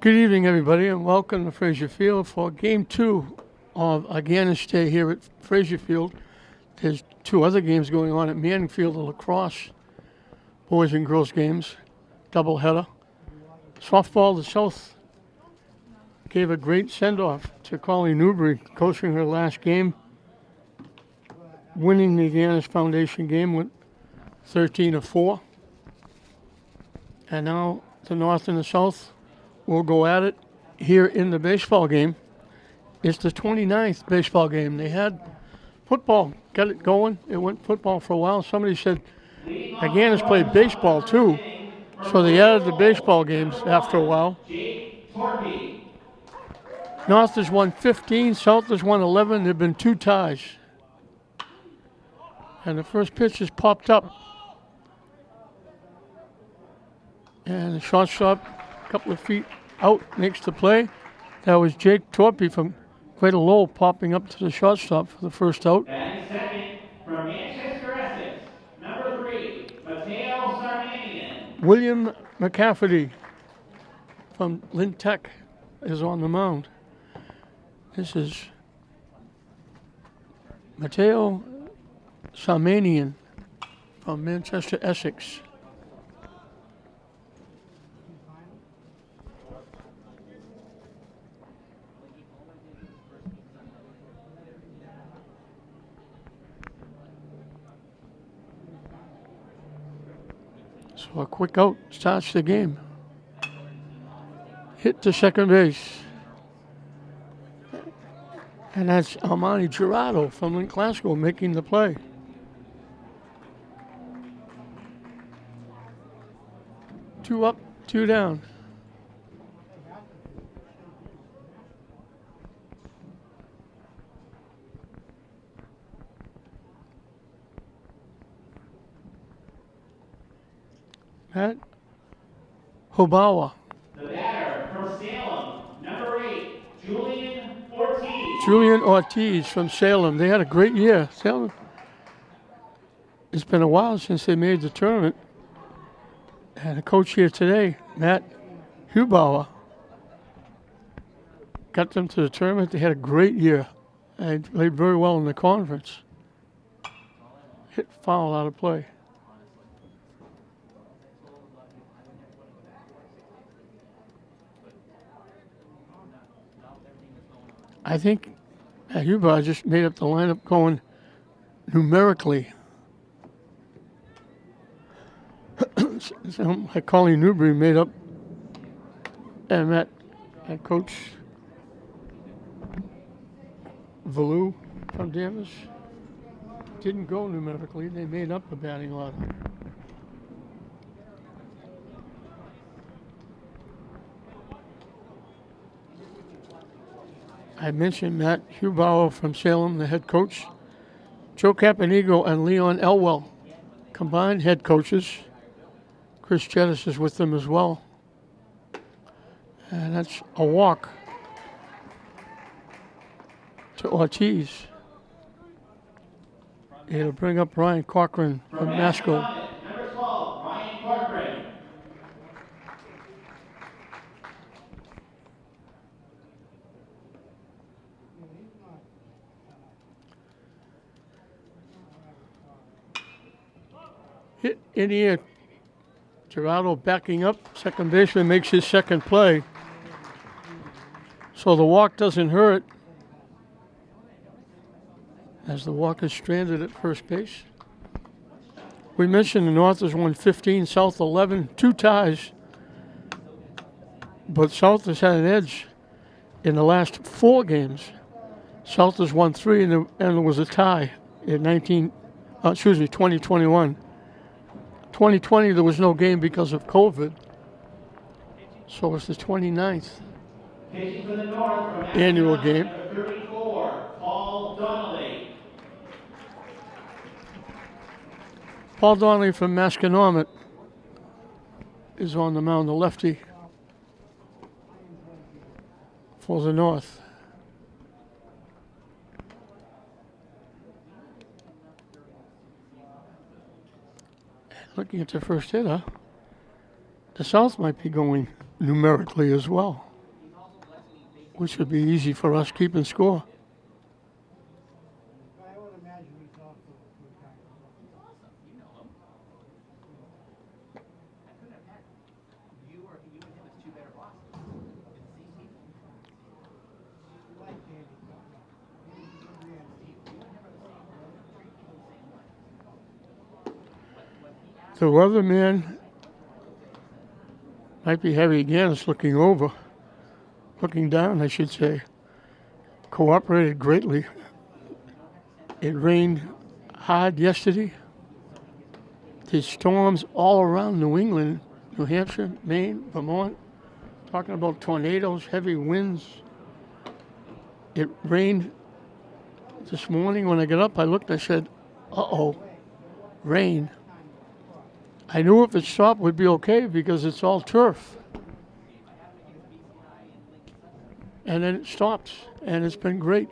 Good evening, everybody, and welcome to Fraser Field for Game 2 of Agganis Day here at Fraser Field. There's two other games going on at Manning Field, the lacrosse boys and girls games, doubleheader. Softball, the South gave a great send-off to Colleen Newbury, coaching her last game, winning the Agganis Foundation game with 13-4. And now the North and the South will go at it here in the baseball game. It's the 29th baseball game. They had football, got it going. It went football for a while. Somebody said Agganis played baseball too, so they added the baseball games after a while. North has won 15, South has won 11. There have been two ties. And the first pitch has popped up. And the shortstop, a couple of feet out, makes the play. That was Jake Torpy from Greater Lowell popping up to the shortstop for the first out. Batting second from Manchester, Essex, number 3, Mateo Sarmanian. William McCafferty from Lynn Tech is on the mound. This is Mateo Sarmanian from Manchester, Essex. So a quick out starts the game. Hit to second base. And that's Armani Gerardo from Link Glasgow making the play. Two up, two down. Matt Hobawa. The batter from Salem, number 8, Julian Ortiz. Julian Ortiz from Salem. They had a great year. Salem. It's been a while since they made the tournament. And the coach here today, Matt Hubauer, got them to the tournament. They had a great year. They played very well in the conference. Hit foul out of play. I think Hubauer just made up the lineup going numerically. Like Colleen Newbury made up, and that Coach Valou from Danvers didn't go numerically. They made up the batting order. I mentioned Matt Hubauer from Salem, the head coach. Joe Caponigo and Leon Elwell, combined head coaches. Chris Jettis is with them as well. And that's a walk to Ortiz. It'll bring up Ryan Cochran from Masco. Number 12, Ryan Corcoran. Hit in the air. Gerardo backing up. Second baseman makes his second play. So the walk doesn't hurt, as the walk is stranded at first base. We mentioned the North has won 15, South 11, two ties. But South has had an edge in the last 4 games. South has won 3, and there was a tie in 2021. 2020, there was no game because of COVID. So it's the 29th annual game. 34, Paul Donnelly. Paul Donnelly from Masconomet is on the mound, the lefty for the North. Looking at the first hitter, the South might be going numerically as well. which would be easy for us keeping score. The weatherman might be Harry Agganis looking down, I should say. Cooperated greatly. It rained hard yesterday. There's storms all around New England, New Hampshire, Maine, Vermont. Talking about tornadoes, heavy winds. It rained this morning. When I got up, I looked, I said, uh-oh, rain. I knew if it stopped, we'd be okay because it's all turf. And then it stops, and it's been great.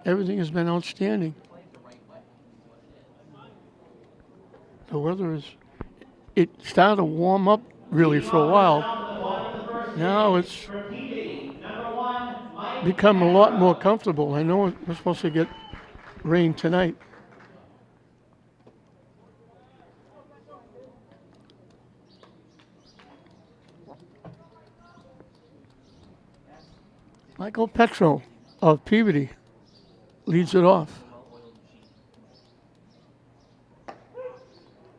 Everything has been outstanding. The weather it started to warm up really for a while. Now it's become a lot more comfortable. I know we're supposed to get rain tonight. Michael Petro of Peabody leads it off.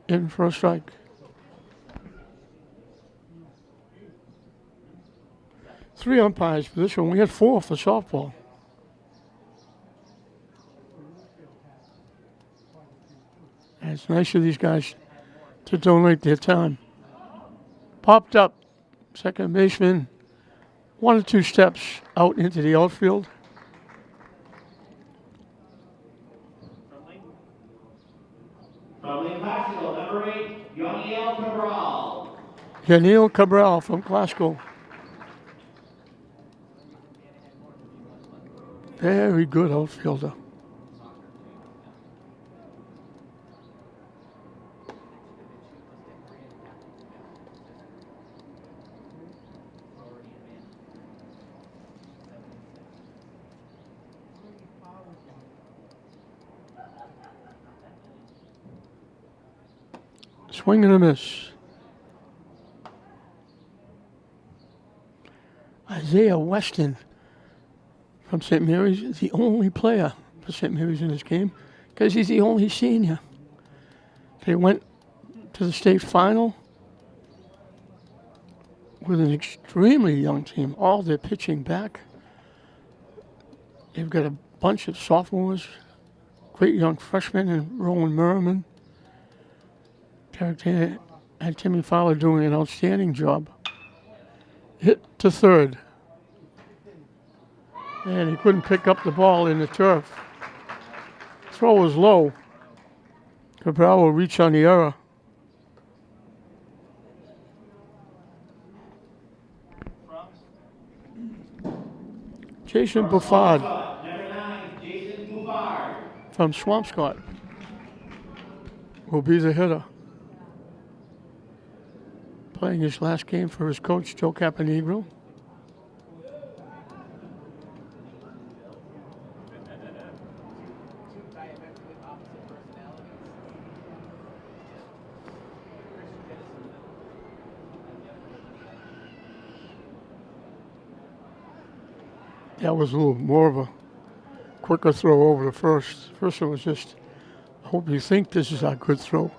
In for a strike. Three umpires for this one. We had 4 for softball. And it's nice of these guys to donate their time. Popped up, second baseman, 1 or 2 steps out into the outfield. From the Classical, number 8, Yaniel Cabral. Yaniel Cabral from Glasgow. Very good outfielder. Swing and a miss. Isaiah Weston from St. Mary's is the only player for St. Mary's in this game because he's the only senior. They went to the state final with an extremely young team, all their pitching back. They've got a bunch of sophomores, great young freshmen, and Rowan Merriman. Derek Taylor and Timmy Fowler doing an outstanding job. Hit to third. And he couldn't pick up the ball in the turf. Throw was low. Cabral will reach on the error. Jason Buffard from Swampscott will be the hitter. Playing his last game for his coach, Joe Caponegro. That was a little more of a quicker throw over the first. First one was just, I hope you think this is a good throw.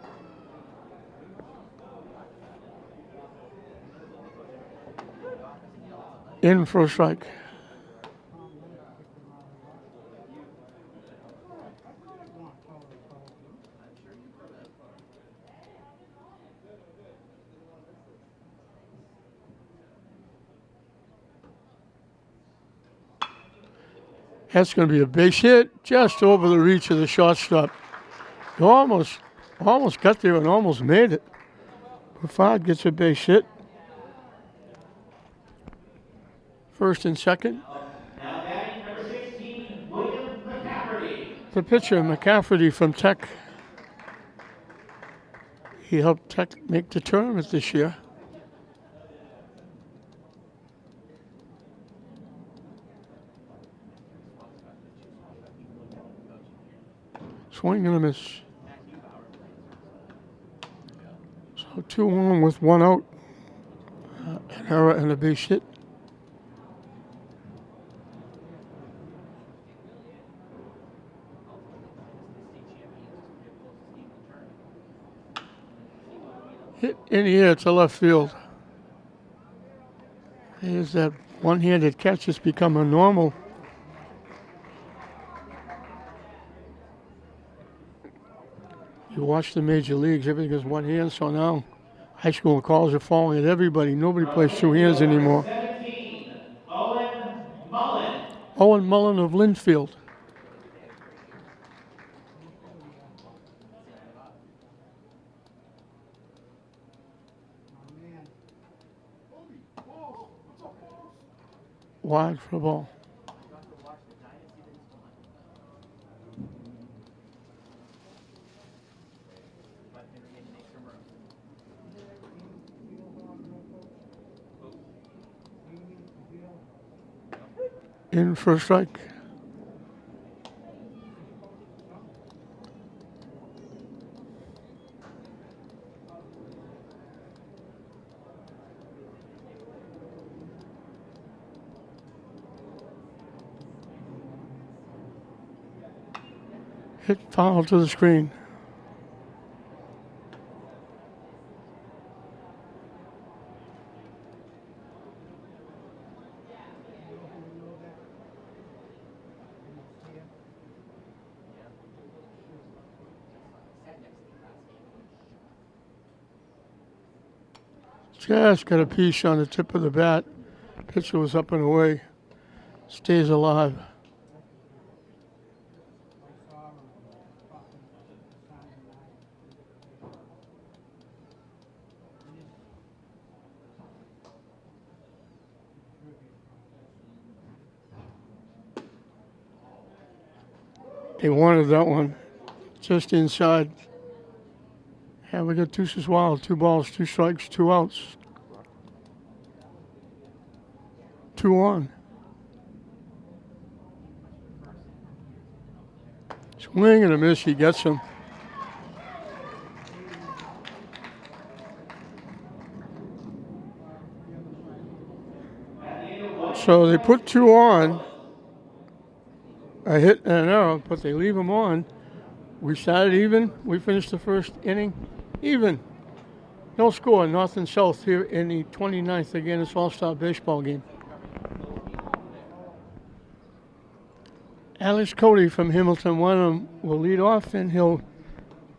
In for a strike. That's going to be a base hit just over the reach of the shortstop. He almost got there and almost made it. Buffard gets a base hit. First and second. Now batting number 16, William McCafferty. The pitcher, McCafferty from Tech. He helped Tech make the tournament this year. Swing and a miss. So 2 on with 1 out. An error and a base hit. Hit in the air to left field. There's that one-handed catch that's become a normal. You watch the major leagues, everything is one hand, so now high school and college are falling at everybody. Nobody plays 2 hands anymore. 17, Owen Mullen. Owen Mullen of Linfield. Wide for the ball. In for a strike. Hit foul to the screen. Just got a piece on the tip of the bat. Pitcher was up and away. Stays alive. They wanted that one. Just inside. And we got deuces wild. 2 balls, 2 strikes, 2 outs. 2 on. Swing and a miss. He gets him. So they put 2 on. A hit and an error, but they leave him on. We started even. We finished the first inning even. No score, North and South here in the 29th Agganis All-Star Baseball game. Alex Cody from Hamilton Wenham will lead off, and he'll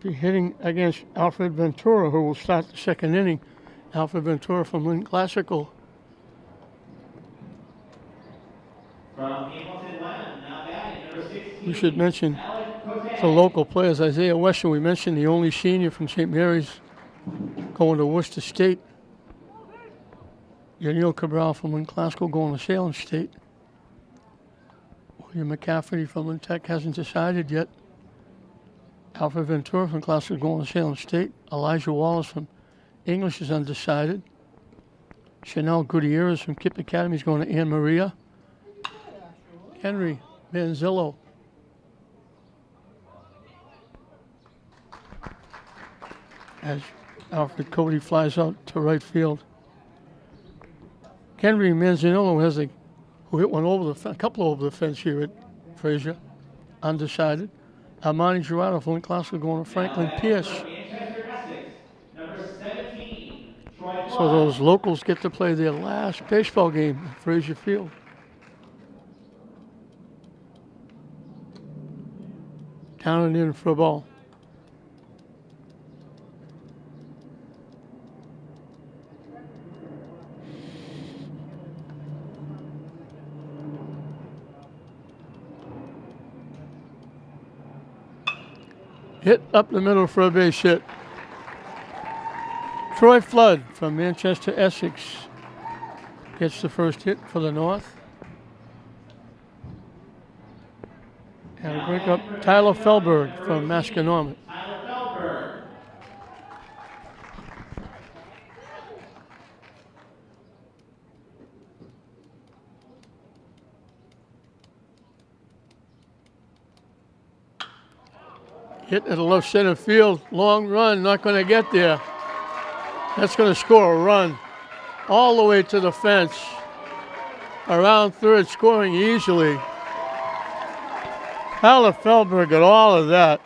be hitting against Alfred Ventura, who will start the second inning. Alfred Ventura from Lynn Classical. From Hamilton Wenham, now batting number 16. We should mention the local players. Isaiah Weston, we mentioned, the only senior from St. Mary's, going to Worcester State. Yanil Cabral from Lynn Classical going to Salem State. William McCafferty from Lynn Tech hasn't decided yet. Alfred Ventura from Classical going to Salem State. Elijah Wallace from English is undecided. Chanel Gutierrez from Kip Academy is going to Ann Maria. Henry Manzillo as Alfred Cody flies out to right field. Henry Manzanillo who hit one over a couple over the fence here at Frazier, undecided. Armani Gerardo from Classical going to Franklin Pierce. So those locals get to play their last baseball game at Frazier Field. Down and in for a ball. Hit up the middle for a base hit. Troy Flood from Manchester, Essex gets the first hit for the North. And a break up Tyler Felberg from Masconomet. Tyler Feldberg. Hit at the left center field. Long run, not going to get there. That's going to score a run all the way to the fence. Around third, scoring easily. Tyler Feldberg got all of that.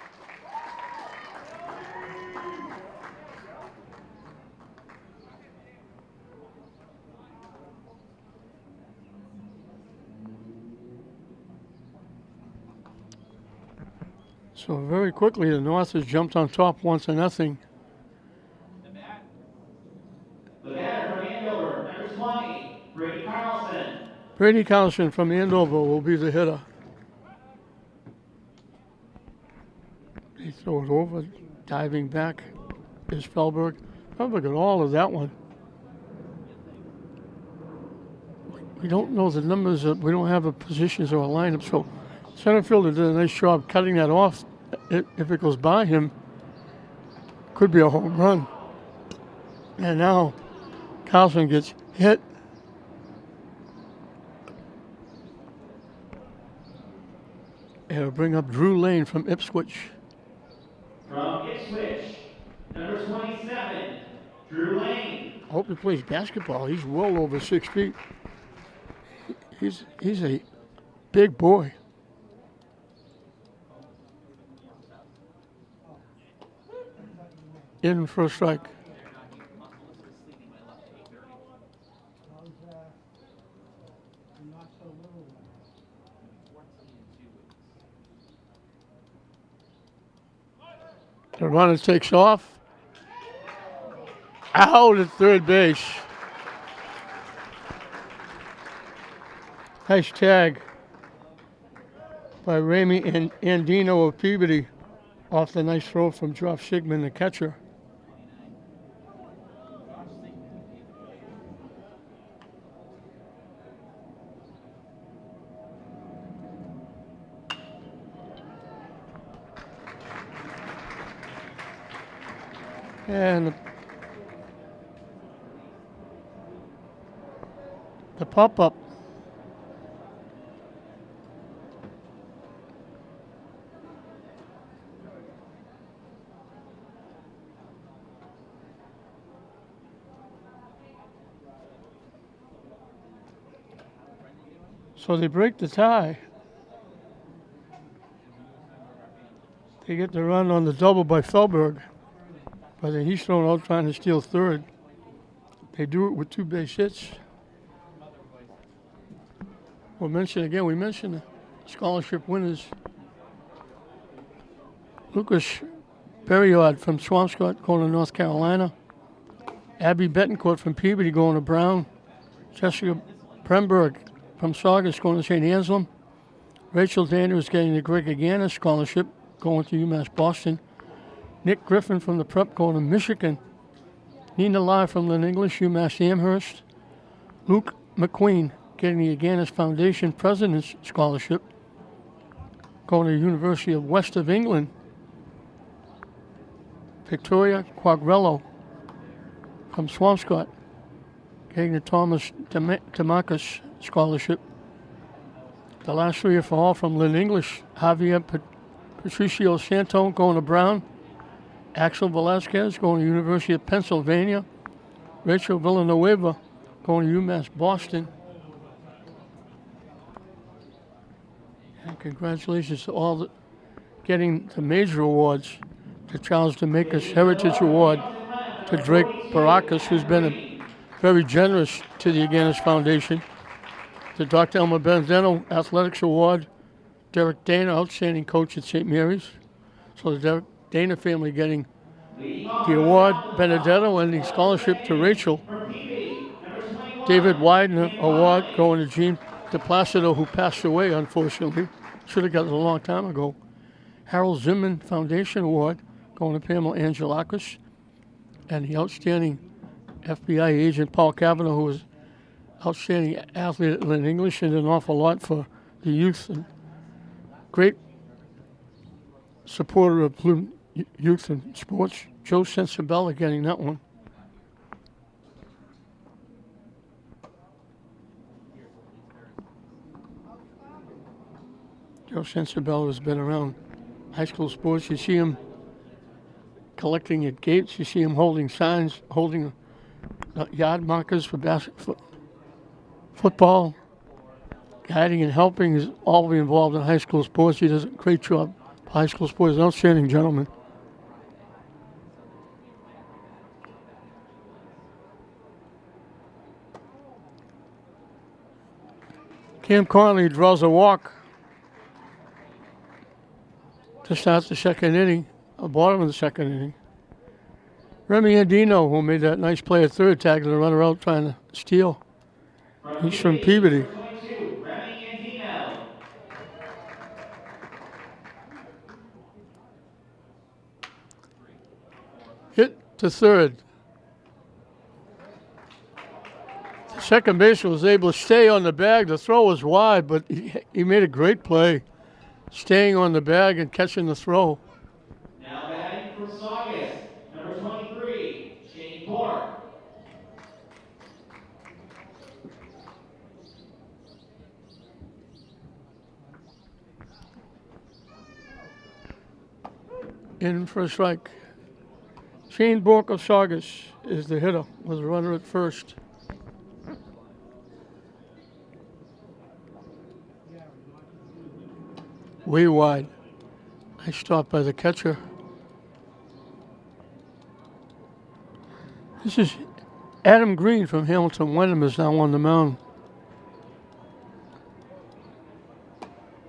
So very quickly, the North has jumped on top 1-0. The batter from Andover, number 20, Brady Carlson. Brady Carlson from Andover will be the hitter. He throws it over, diving back is Feldberg. Feldberg got all of that one. We don't know the numbers, we don't have the positions or a lineup, so center fielder did a nice job cutting that off. If it goes by him, could be a home run. And now Carlson gets hit. It'll bring up Drew Lane from Ipswich. From Ipswich, number 27, Drew Lane. I hope he plays basketball. He's well over 6 feet. He's a big boy. In for a strike. The runner takes off. Out at third base. Nice tag by Ramey and Andino of Peabody off the nice throw from Geoff Sigmund, the catcher. And the pop-up. So they break the tie. They get the run on the double by Feldberg. But then he's thrown out trying to steal third. They do it with 2 base hits. We mentioned the scholarship winners. Lucas Berriard from Swampscott going to North Carolina. Abby Betancourt from Peabody going to Brown. Jessica Bremberg from Saugus going to St. Anselm. Rachel Daniels getting the Greg Agganis scholarship going to UMass Boston. Nick Griffin from the Prep going to Michigan. Nina Lai from Lynn English, UMass Amherst. Luke McQueen getting the Agganis Foundation President's Scholarship going to the University of West of England. Victoria Quagrello from Swampscott getting the Thomas Demarcus Scholarship. The last 3 are for all from Lynn English. Javier Patricio Santone going to Brown. Axel Velasquez going to University of Pennsylvania. Rachel Villanueva going to UMass Boston. And congratulations to all getting the major awards. To Charles Demakis Heritage Award, to Drake Baracus, who's been very generous to the Agganis Foundation. To Dr. Elmer Benedetto Athletics Award. Derek Dana, outstanding coach at St. Mary's. So the Derek Dana family getting the award, Benedetto, and the scholarship to Rachel. David Widener Award going to Gene DePlacido, who passed away, unfortunately. Should have gotten it a long time ago. Harold Zimmerman Foundation Award going to Pamela Angelakis. And the outstanding FBI agent, Paul Cavanaugh, who was outstanding athlete at Lynn English and did an awful lot for the youth. And great supporter of Blue youth and sports. Joe Sensabella getting that one. Joe Sensabella has been around high school sports. You see them collecting at gates. You see them holding signs, holding yard markers for football. Guiding and helping is all be involved in high school sports. He does a great job. High school sports, an outstanding gentleman. Cam Conley draws a walk to start the second inning, bottom of the second inning. Remy Andino, who made that nice play at third, tagging the runner out trying to steal. He's from Peabody. Hit to third. The second baseman was able to stay on the bag. The throw was wide, but he made a great play, staying on the bag and catching the throw. Now batting for Saugus, number 23, Shane Bork. In for a strike. Shane Bork of Saugus is the hitter with a runner at first. Way wide. Nice stop by the catcher. This is Adam Green from Hamilton Wenham is now on the mound.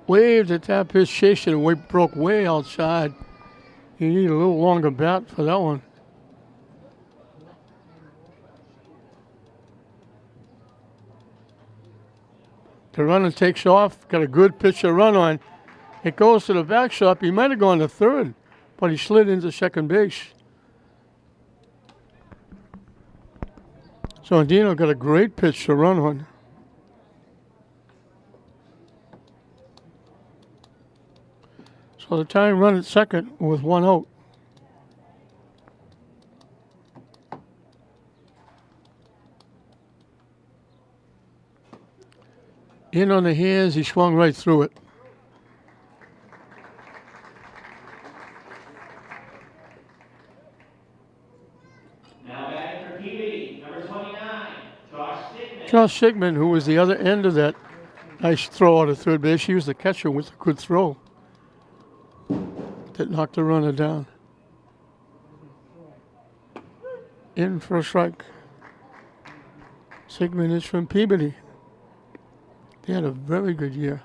Waved at that pitch, chased it away, broke way outside. You need a little longer bat for that one. The runner takes off, got a good pitch to run on. It goes to the backstop. He might have gone to third, but he slid into second base. So Andino got a great pitch to run on. So the tying run at second with one out. In on the hands, he swung right through it. Now batting for Peabody, number 29, Josh Sigmund. Josh Sigmund, who was the other end of that nice throw out of third base. He was the catcher with a good throw that knocked the runner down. In for a strike. Sigmund is from Peabody. They had a very good year.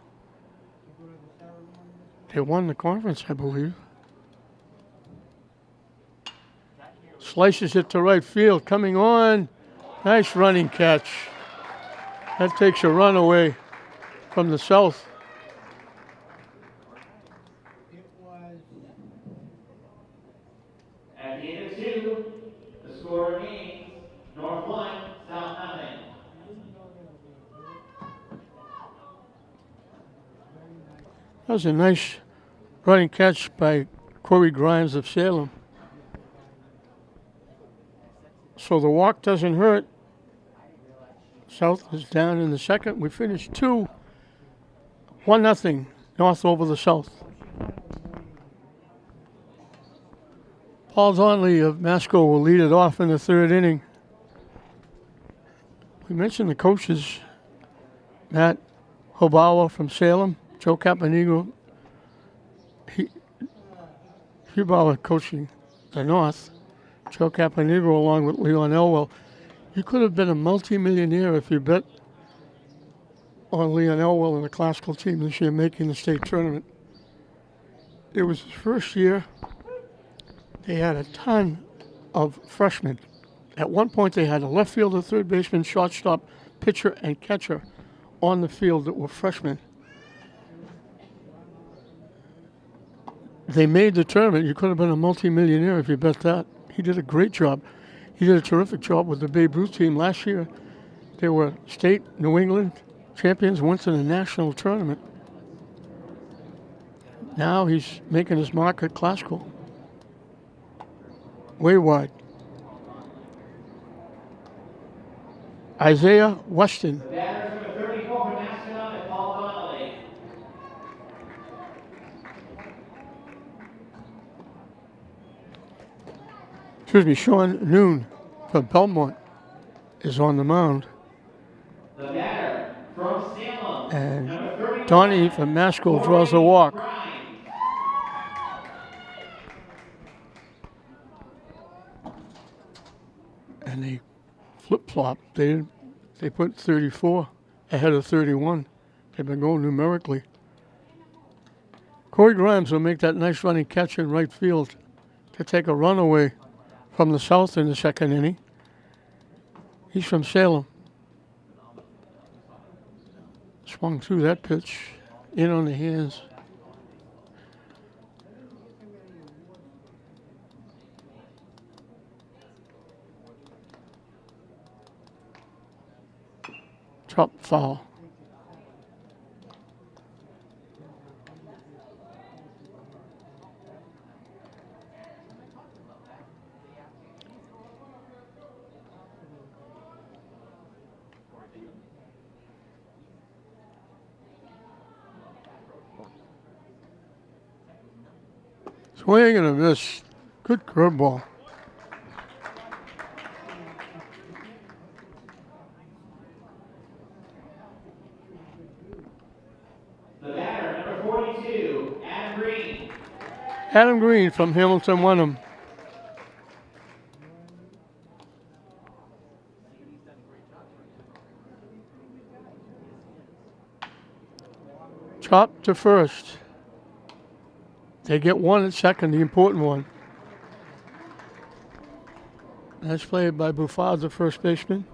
They won the conference, I believe. Slices it to right field, coming on. Nice running catch. That takes a run away from the south. At the end of two, the score remains North 1, South nothing. That was a nice running catch by Corey Grimes of Salem. So the walk doesn't hurt. South is down in the second. We finished 2-1 North over the South. Paul Donnelly of Masco will lead it off in the third inning. We mentioned the coaches, Matt Hobawa from Salem, Joe Caponigo, Hobawa coaching the North, Joe Caponigo along with Leon Elwell. You could have been a multi-millionaire if you bet on Leon Elwell and the classical team this year making the state tournament. It was his first year. They had a ton of freshmen. At one point, they had a left fielder, third baseman, shortstop, pitcher, and catcher on the field that were freshmen. They made the tournament. You could have been a multi-millionaire if you bet that. He did a great job. He did a terrific job with the Babe Ruth team. Last year, they were state New England champions, went to the national tournament. Now he's making his mark at classical. Way wide. Isaiah Weston. The batter is number 34 from Macedon and Paul Donnelly. Sean Noon from Belmont is on the mound. The batter from Salem, And number 31, Donnie from Masco draws a walk. Grimes. And they flip-flop. They put 34 ahead of 31. They've been going numerically. Corey Grimes will make that nice running catch in right field to take a run away from the South in the second inning. He's from Salem. Swung through that pitch, in on the hands. Drop foul. Swing and a miss. Good curveball. The batter, number 42, Adam Green. Adam Green from Hamilton Wenham. Chop to first. They get one at second, the important one. That's played by Buffard, the first baseman.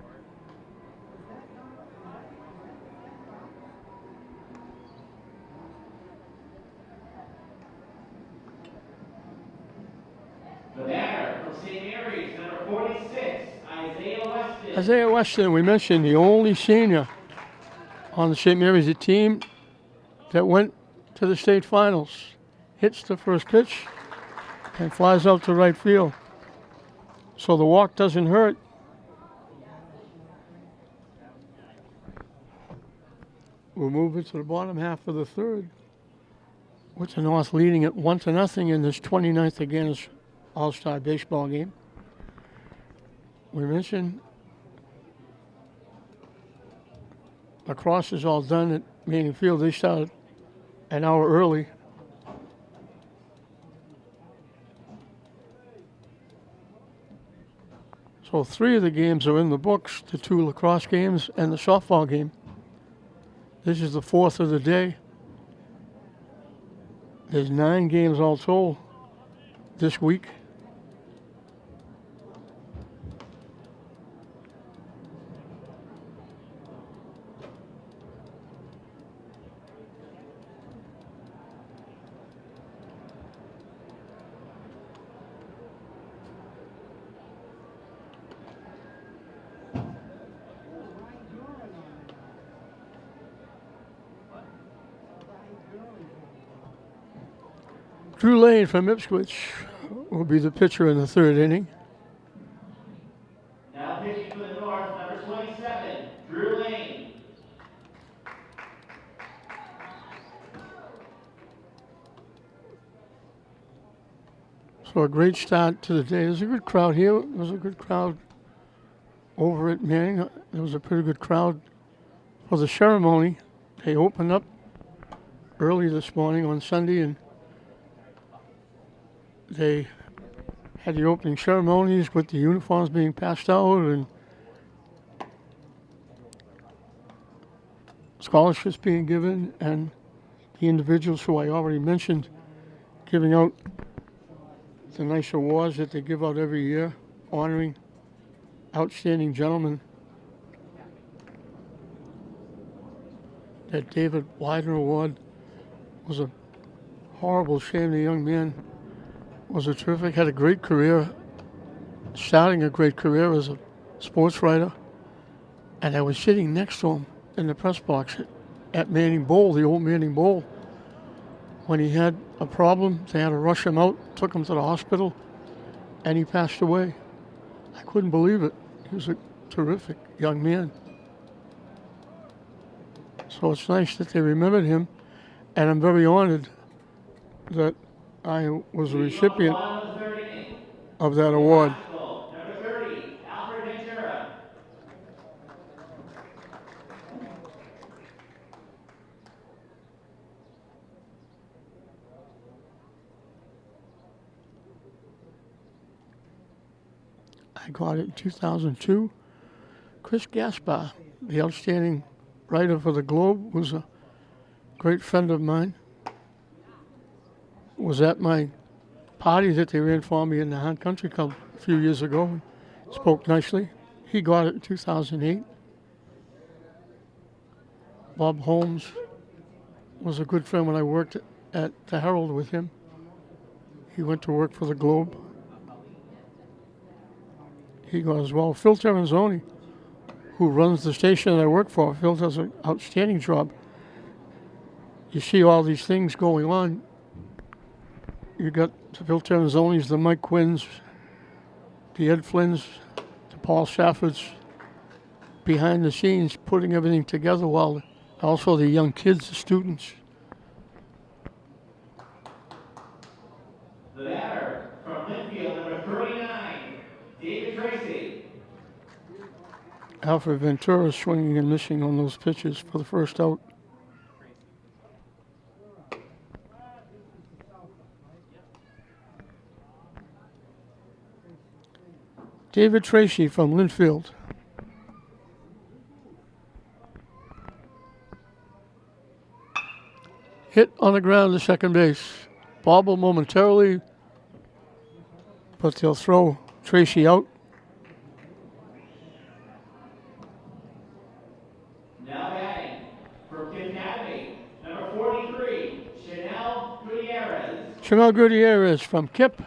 The batter from St. Mary's, number 46, Isaiah Weston. Isaiah Weston, we mentioned, the only senior on the St. Mary's, a team that went to the state finals. Hits the first pitch and flies out to right field. So the walk doesn't hurt. We'll move into the bottom half of the third, with the North leading at 1-0 in this 29th Agganis All-Star Baseball game. We mentioned lacrosse is all done at Manning Field. They started an hour early. So 3 of the games are in the books, the 2 lacrosse games and the softball game. This is the 4th of the day. There's 9 games all told this week. Drew Lane from Ipswich will be the pitcher in the 3rd inning. Now pitching for the North, number 27, Drew Lane. So a great start to the day. There's a good crowd here. There's a good crowd over at Manning. There was a pretty good crowd for the ceremony. They opened up early this morning on Sunday, and they had the opening ceremonies with the uniforms being passed out and scholarships being given, and the individuals who I already mentioned giving out the nice awards that they give out every year, honoring outstanding gentlemen. That David Widener Award was a horrible shame. The young man was a terrific, had a great career, starting a great career as a sports writer. And I was sitting next to him in the press box at Manning Bowl, the old Manning Bowl. When he had a problem, they had to rush him out, took him to the hospital, and he passed away. I couldn't believe it. He was a terrific young man. So it's nice that they remembered him, and I'm very honored that I was a recipient of that award. I got it in 2002. Chris Gaspar, the outstanding writer for the Globe, was a great friend of mine. Was at my party that they ran for me in the Hunt Country Club a few years ago and spoke nicely. He got it in 2008. Bob Holmes was a good friend when I worked at the Herald with him. He went to work for the Globe. He got as well. Phil Terranzoni, who runs the station that I work for. Phil does an outstanding job. You see all these things going on. You got the Phil Terranzoni's, the Mike Quinns, the Ed Flynn's, the Paul Shaffords, behind the scenes putting everything together, while also the young kids, the students. The batter from Linfield, number 39, David Tracy. Alfred Ventura swinging and missing on those pitches for the first out. David Tracy from Linfield. Hit on the ground to second base. Bobble momentarily, but they'll throw Tracy out. Now batting from Kid Academy, number 43, Chanel Gutierrez. Chanel Gutierrez from Kip.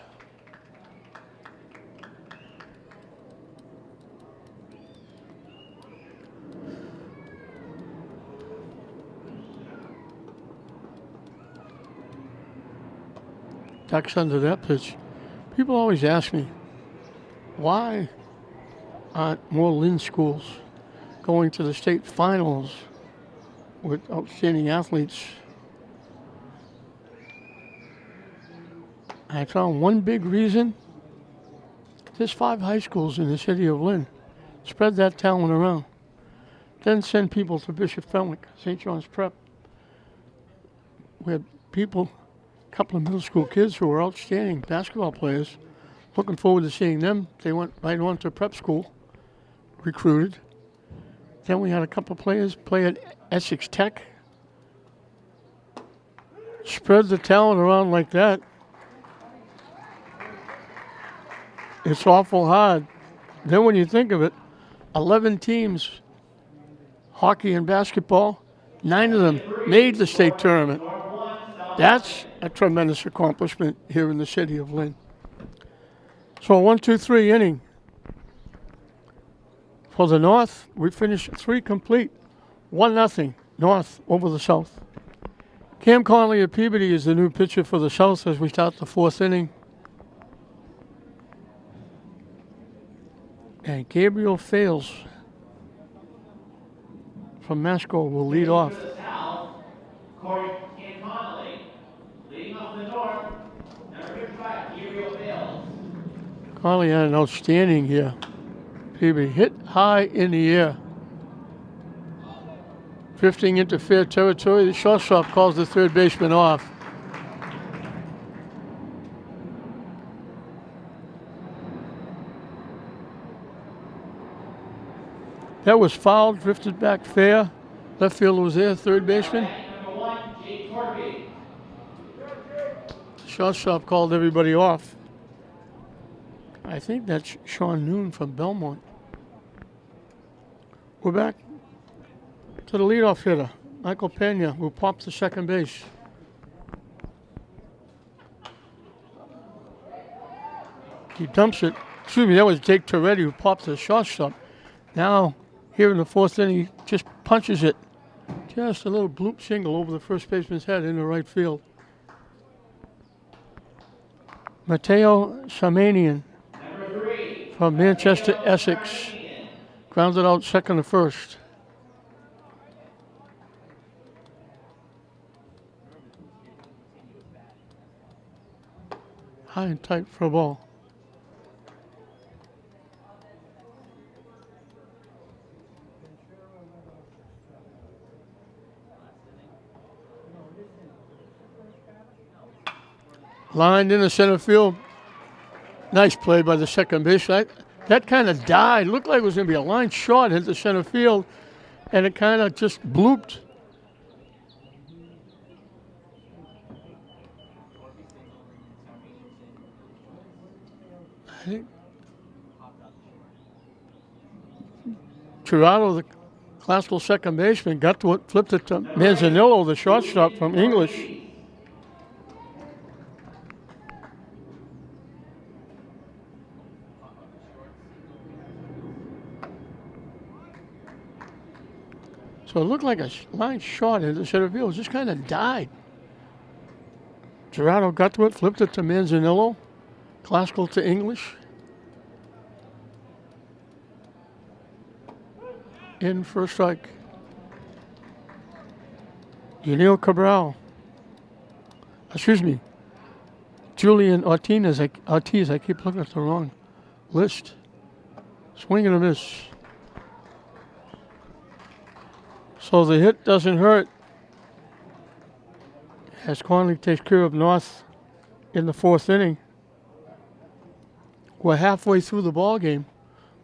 Ducks under that pitch. People always ask me, why aren't more Lynn schools going to the state finals with outstanding athletes? I found one big reason. There's 5 high schools in the city of Lynn. Spread that talent around. Then send people to Bishop Fenwick, St. John's Prep. We had people, a couple of middle school kids who were outstanding basketball players. Looking forward to seeing them. They went right on to prep school, recruited. Then we had a couple of players play at Essex Tech. Spread the talent around like that. It's awful hard. Then when you think of it, 11 teams, hockey and basketball, 9 of them made the state tournament. That's a tremendous accomplishment here in the city of Lynn. So 1-2-3 inning. For the North, we finished 3 complete. 1-0 North over the South. Cam Conley of Peabody is the new pitcher for the South as we start the 4th inning. And Gabriel Fales from Masco will lead off. To the south, Corey Cam Connolly. Leading off the north, number 55, Gabriel Bales. Conley had an outstanding year. Peabody hit high in the air. Drifting into fair territory, the shortstop calls the third baseman off. That was fouled, drifted back fair. Left fielder was there, third baseman. Number 1, Jake Torby. The shortstop called everybody off. I think that's Sean Noon from Belmont. We're back to the leadoff hitter, Michael Pena, who popped to second base. He dumps it. Excuse me, that was Jake Toretti who popped to the shortstop. Now, here in the 4th inning, he just punches it. Just a little bloop single over the first baseman's head into right field. Mateo Shamanian Number 3, from Manchester, Essex. Grounded out second to first. High and tight for a ball. Lined in the center field. Nice play by the second baseman. That kind of died. Looked like it was going to be a line shot into center field, and it kind of just blooped. I think Gerardo, the classical second baseman, got to it, flipped it to Manzanillo, the shortstop from English. So it looked like a line shot into center field. It just kind of died. Gerardo got to it, flipped it to Manzanillo, classical to English. In for a strike. Yaniel Cabral. Excuse me. Julian Ortiz. I keep looking at the wrong list. Swing and a miss. So the hit doesn't hurt as Conley takes care of North in the fourth inning. We're halfway through the ball game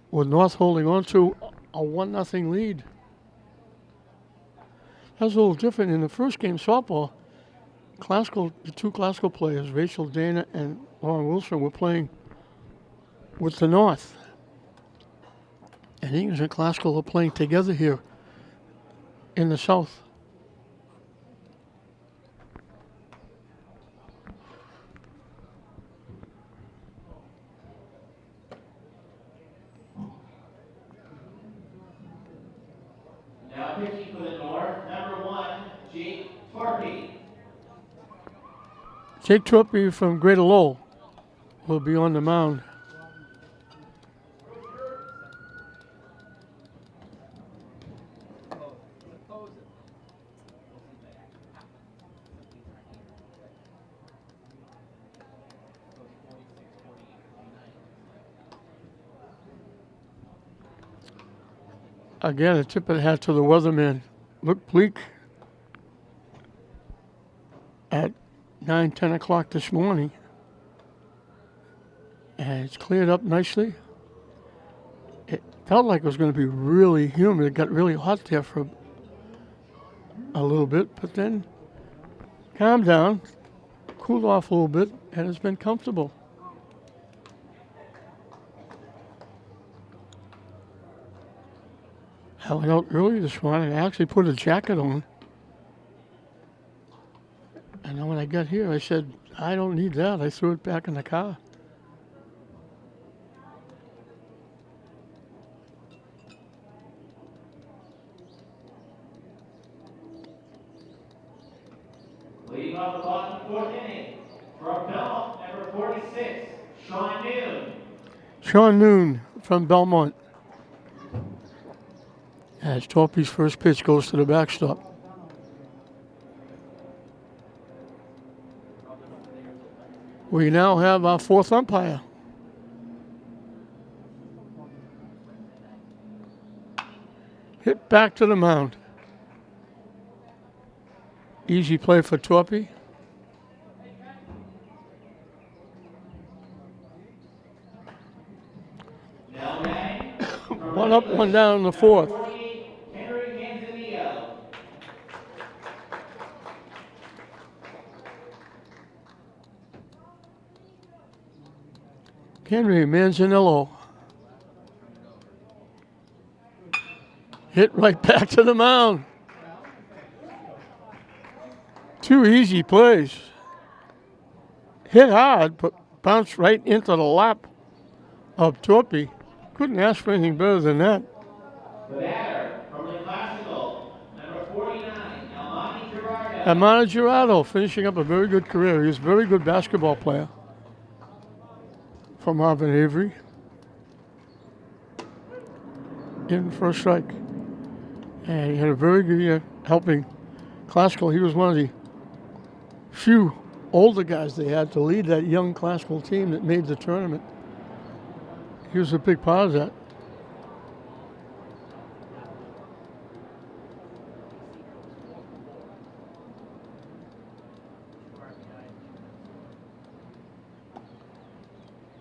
with North holding on to a 1-0 lead. That was a little different in the first game softball. The two classical players, Rachel Dana and Lauren Wilson, were playing with the North. And English and classical are playing together here in the South. Now pitching for the North, number 1, Jake Torpy. Jake Torpy from Greater Lowell will be on the mound. Again, a tip of the hat to the weatherman. Looked bleak at 9-10 o'clock this morning. And it's cleared up nicely. It felt like it was going to be really humid. It got really hot there for a little bit, but then calmed down, cooled off a little bit, and it's been comfortable. I went out early this morning. I actually put a jacket on. And then when I got here, I said, I don't need that. I threw it back in the car. Leading off the bottom fourth inning, from Belmont, number 46, Sean Noon. Sean Noon from Belmont. As Torpy's first pitch goes to the backstop. We now have our fourth umpire. Hit back to the mound. Easy play for Torpy. Now batting, One up, one down in the fourth. Henry Manzanillo. Hit right back to the mound. Two easy plays. Hit hard, but bounced right into the lap of Torpy. Couldn't ask for anything better than that. The batter from the Classical, number 49, Almani Gerardo. Almani Gerardo finishing up a very good career. He was a very good basketball player from Marvin Avery. In for a strike. And he had a very good year helping Classical. He was one of the few older guys they had to lead that young Classical team that made the tournament. He was a big part of that.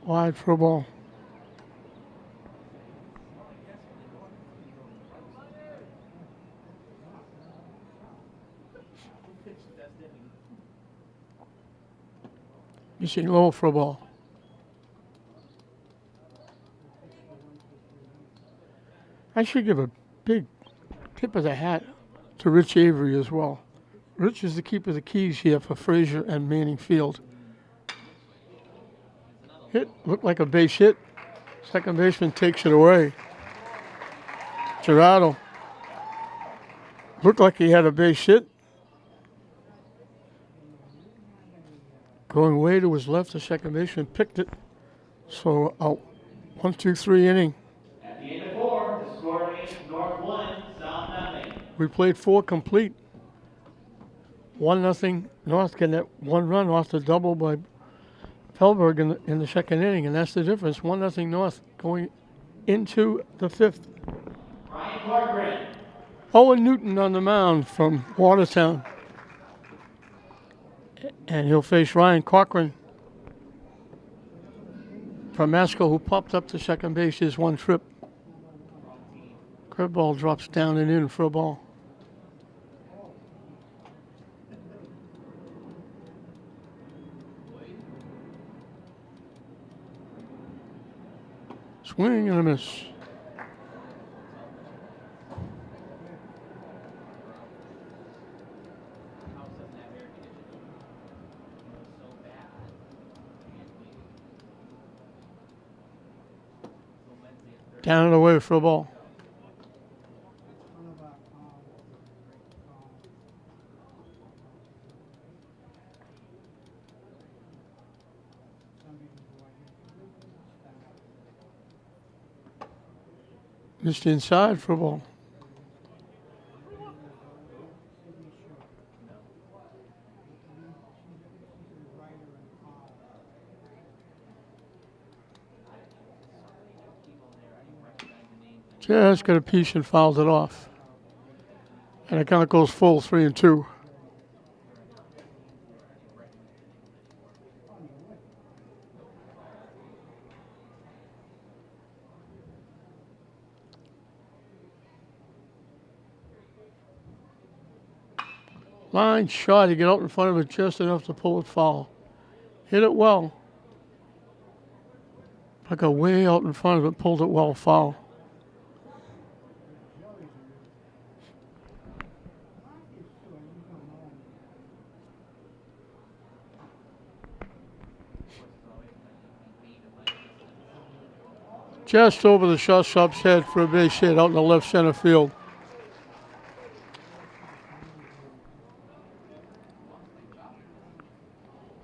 Wide for a ball. Missing low for a ball. I should give a big tip of the hat to Rich Avery as well. Rich is the keeper of the keys here for Fraser and Manning Field. Hit, looked like a base hit. Second baseman takes it away. Gerardo looked like he had a base hit. Going way to his left, the second baseman picked it. So out. 1-2-3 inning. At the end of 4, the score remains North 1, South nothing. We played 4 complete. 1-0 North getting that 1 run off the double by Felberg in the second inning, and that's the difference. 1-0 North going into the 5th. Ryan Corcoran. Owen Newton on the mound from Watertown. And he'll face Ryan Cochran from Masco, who popped up to second base his one trip. Curveball drops down and in for a ball. Swing and a miss. Down and away for a ball. Missed inside for a ball. Just got a piece and fouled it off. And it kind of goes full 3-2. Line shot, he get out in front of it just enough to pull it foul. Hit it well. I got way out in front of it, pulled it well, foul. Just over the shortstop's head for a base hit out in the left center field.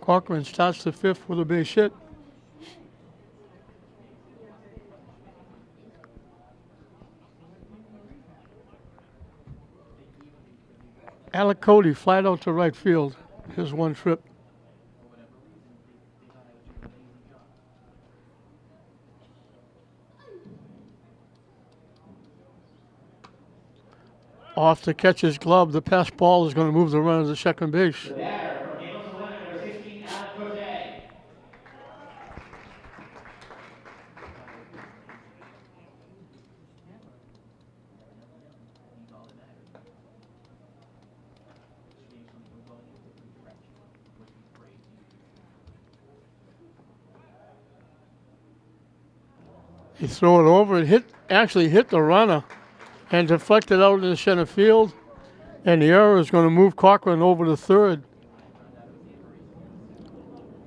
Cochran starts the 5th with a base hit. Alec Cody flat out to right field. His one trip. Off to catch his glove. The pass ball is going to move the runner to second base. The batter from Hamilton, number 16, Alan Corte. He threw it over. It actually hit the runner and deflected out in the center field. And the error is going to move Cochran over to third.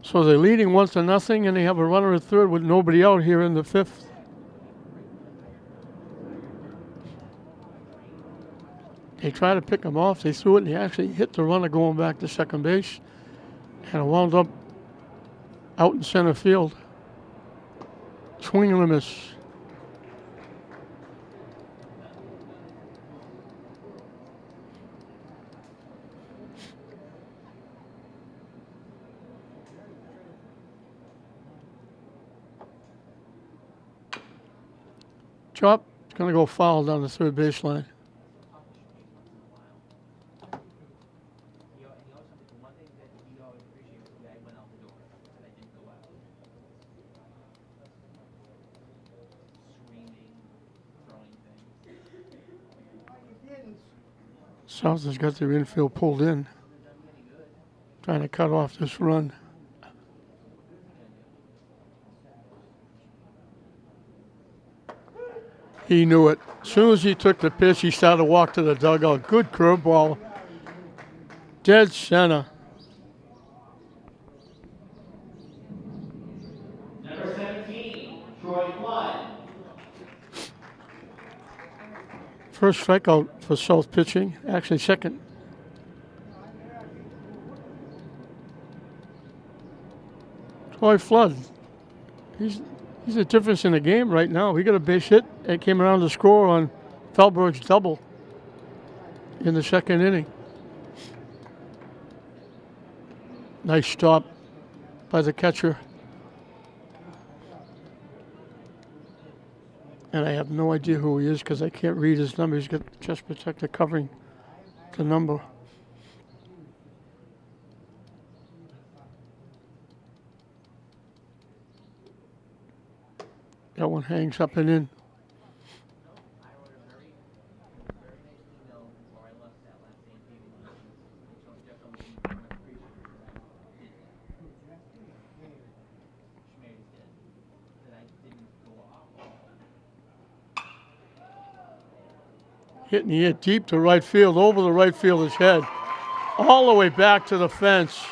So they're leading 1-0, and they have a runner at third with nobody out here in the 5th. They try to pick him off. They threw it, and he actually hit the runner going back to second base. And it wound up out in center field. Swing and a miss. Chop, it's going to go foul down the third baseline. South has got their infield pulled in. Trying to cut off this run. He knew it. As soon as he took the pitch, he started to walk to the dugout. Good curveball. Dead center. Number 17, Troy Flood. First strikeout for South pitching. Actually, second. Troy Flood. He's the difference in the game right now. He got a base hit and came around to score on Felberg's double in the second inning. Nice stop by the catcher. And I have no idea who he is because I can't read his number. He's got chest protector covering the number. That one hangs up and in. Hitting it deep to right field, over the right fielder's head, all the way back to the fence.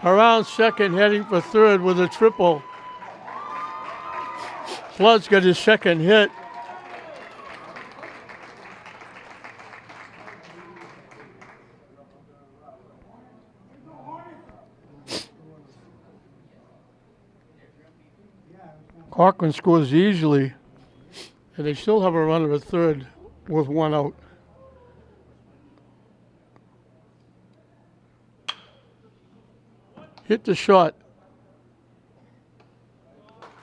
Around second, heading for third with a triple. Flood's got his second hit. Cochran scores easily, and they still have a runner at third with one out. Hit the shot.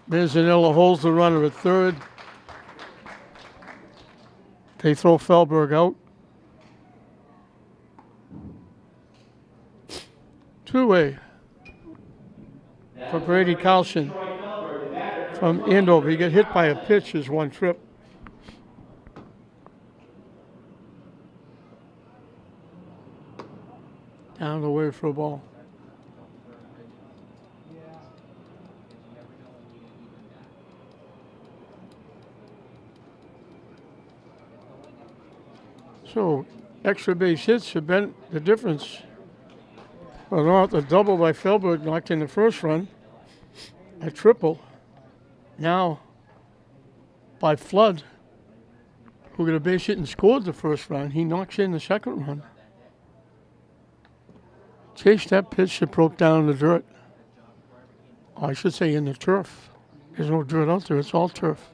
Manzanilla holds the runner at third. They throw Felberg out. Two-way for Brady Carlson from Andover. He got hit by a pitch his one trip. Down the way for a ball. So, extra base hits have been the difference. Well, not the double by Felberg knocked in the first run, a triple. Now, by Flood, who got a base hit and scored the first run, he knocks in the second run. Chased that pitch that broke down in the dirt. Oh, I should say in the turf. There's no dirt out there, it's all turf.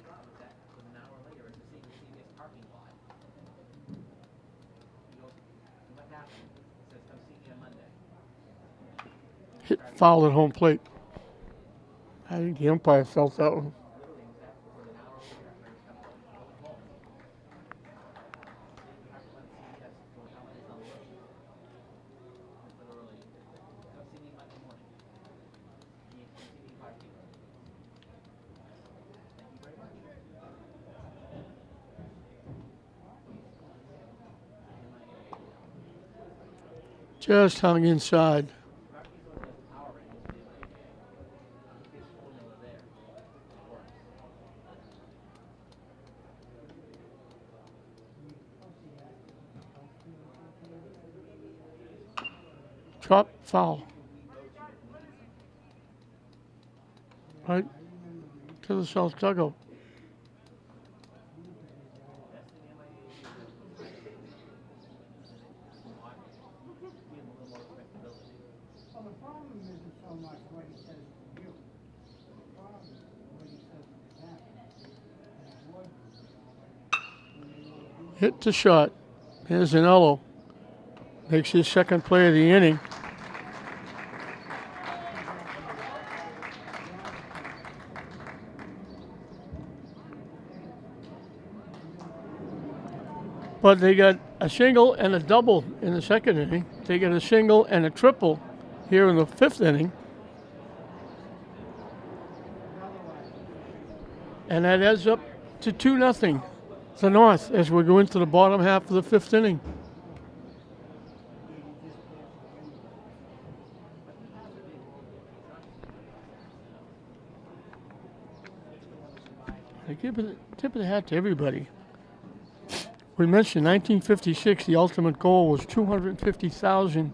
Hit foul at home plate. I think the umpire felt that one. Just hung inside. Drop foul. Right to the south dugout. Hit the shot. Manzanello makes his second play of the inning. But they got a single and a double in the second inning. They got a single and a triple here in the fifth inning. And that adds up to 2-0 the North as we go into the bottom half of the fifth inning. give a tip of the hat to everybody. We mentioned 1956, the ultimate goal was $250,000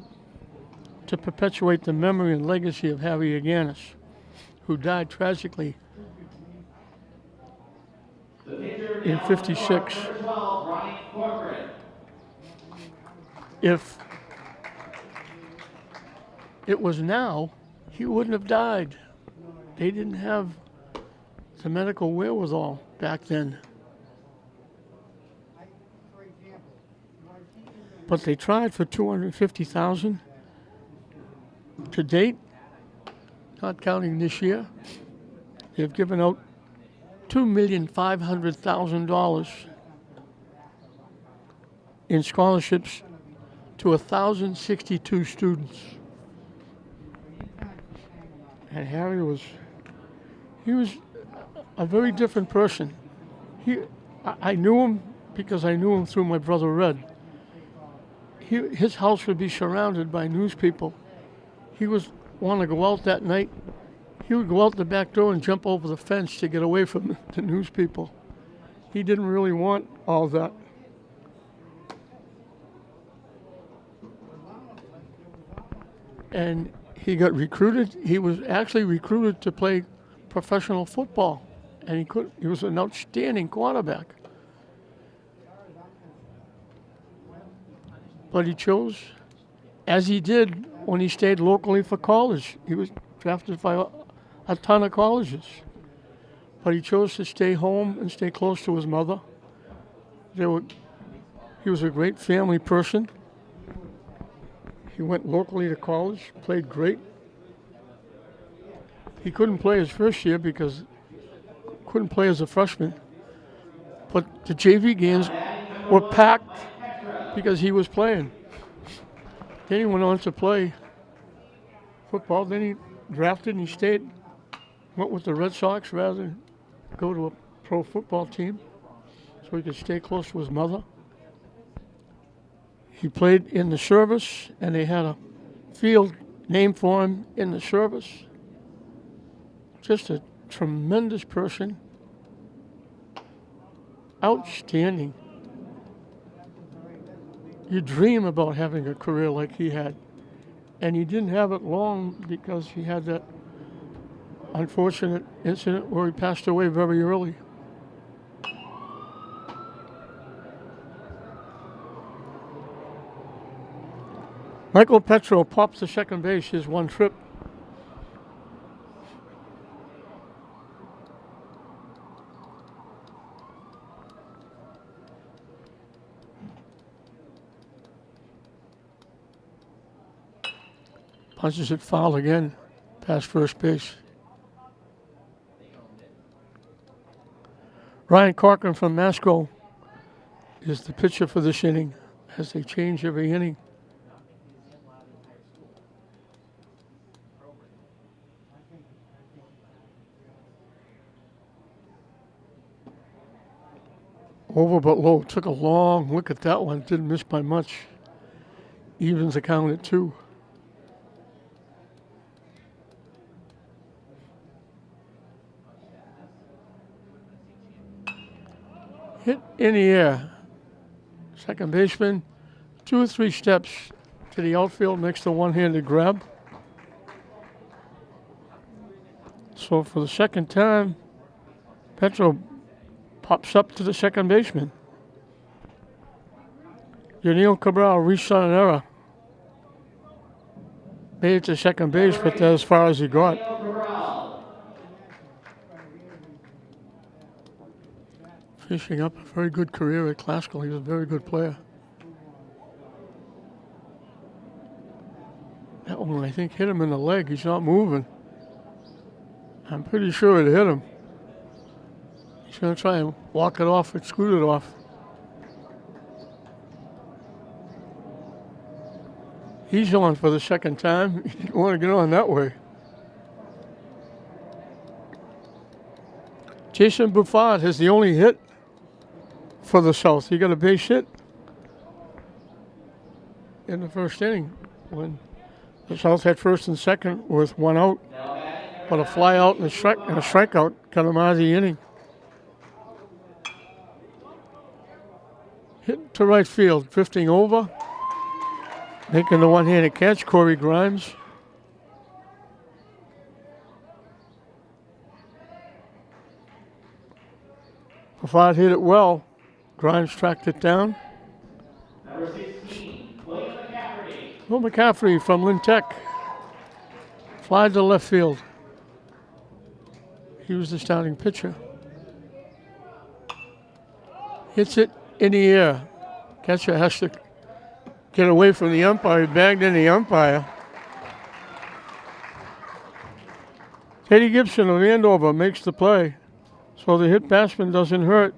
to perpetuate the memory and legacy of Harry Agganis, who died tragically in 56. If it was now, he wouldn't have died. They didn't have the medical wherewithal back then. But they tried for $250,000. To date, not counting this year, they've given out $2,500,000 in scholarships to 1,062 students. And Harry was a very different person. I knew him because I knew him through my brother Red. His house would be surrounded by news people. He was want to go out that night. He would go out the back door and jump over the fence to get away from the news people. He didn't really want all that. And he got recruited. He was actually recruited to play professional football, and he was an outstanding quarterback. But he chose, as he did when he stayed locally for college. He was drafted by a ton of colleges. But he chose to stay home and stay close to his mother. He was a great family person. He went locally to college, played great. He couldn't play his first year because couldn't play as a freshman. But the JV games were packed because he was playing. Then he went on to play football. Then he drafted and he stayed, went with the Red Sox rather than go to a pro football team so he could stay close to his mother. He played in the service, and they had a field named for him in the service. Just a tremendous person. Outstanding. You dream about having a career like he had. And he didn't have it long because he had that unfortunate incident where he passed away very early. Michael Petro pops to second base his one trip. Punches it foul again, past first base. Ryan Corcoran from Masco is the pitcher for this inning, as they change every inning. Over but low. Took a long look at that one. Didn't miss by much. Evens the count at 2. Hit in the air. Second baseman, 2 or 3 steps to the outfield, makes the one-handed grab. So for the second time, Petro pops up to the second baseman. Yaniel Cabral reached on an error. Made it to second base, but that's as far as he got. Finishing up a very good career at Classical. He was a very good player. That one, I think, hit him in the leg. He's not moving. I'm pretty sure it hit him. He's going to try and walk it off and scoot it off. He's on for the second time. You don't want to get on that way. Jason Buffard has the only hit for the South. He got a base hit in the first inning when the South had first and second with 1 out, but a fly out and a strikeout got him out of the inning. to right field, drifting over, making the one-handed catch, Corey Grimes. Fafard hit it well. Grimes tracked it down. Number 16, William McCafferty. Will McCaffrey from Lynn Tech. Fly to left field. He was the starting pitcher. Hits it in the air. Catcher has to get away from the umpire. He bagged in the umpire. Teddy Gibson of Andover makes the play, so the hit batsman doesn't hurt.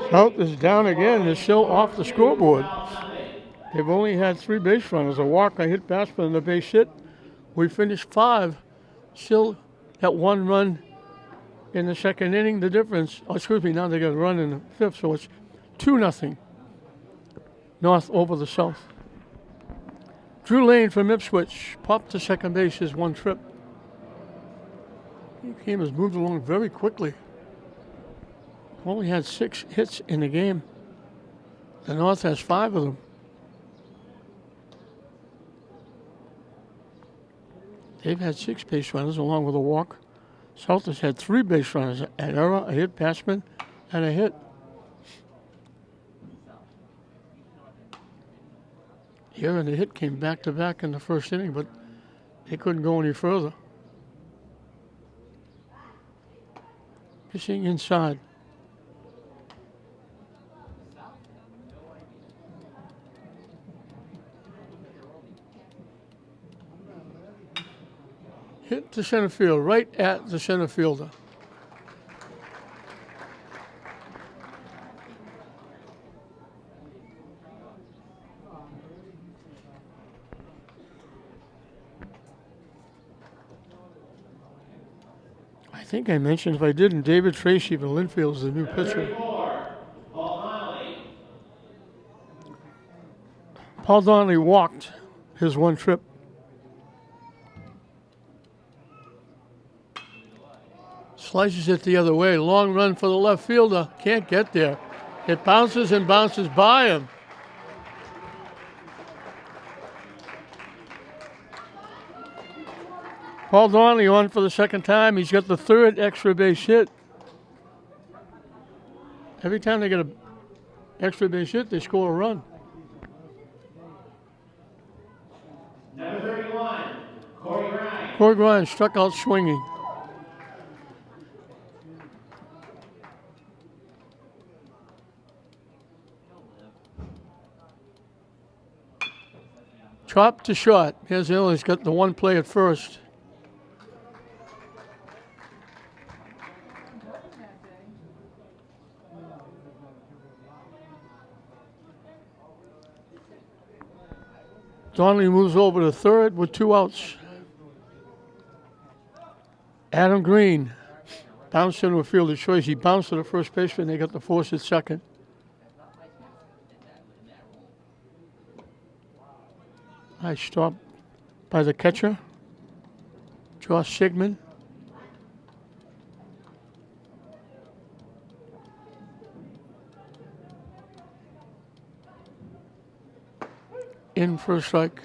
South is down again. They're still off the scoreboard. They've only had 3 base runners, a walk, a hit batsman, and a base hit. We finished 5, still at 1 run in the second inning. The difference, now they got a run in the 5th, so it's 2-0. North over the South. Drew Lane from Ipswich popped to second base his 1 trip. He has moved along very quickly. Only had 6 hits in the game. The North has 5 of them. They've had 6 base runners along with a walk. South has had 3 base runners, an error, a hit batsman, and a hit. Here and the hit came back to back in the first inning, but they couldn't go any further. Pitching inside. Hit to center field, right at the center fielder. I think I mentioned, if I didn't, David Tracy from Linfield is the new pitcher. Paul Donnelly walked his 1 trip. Slices it the other way. Long run for the left fielder. Can't get there. It bounces and bounces by him. Paul Donnelly on for the second time. He's got the 3rd extra base hit. Every time they get an extra base hit, they score a run. Number 31, Corey Grimes. Corey Grimes struck out swinging. Chop to short. Here's Hill. He's got the 1 play at first. Donnelly moves over to third with 2 outs. Adam Green bounced into a field of choice. He bounced to the first baseman. They got the force at second. Nice stop by the catcher, Josh Sigmund. In for a strike.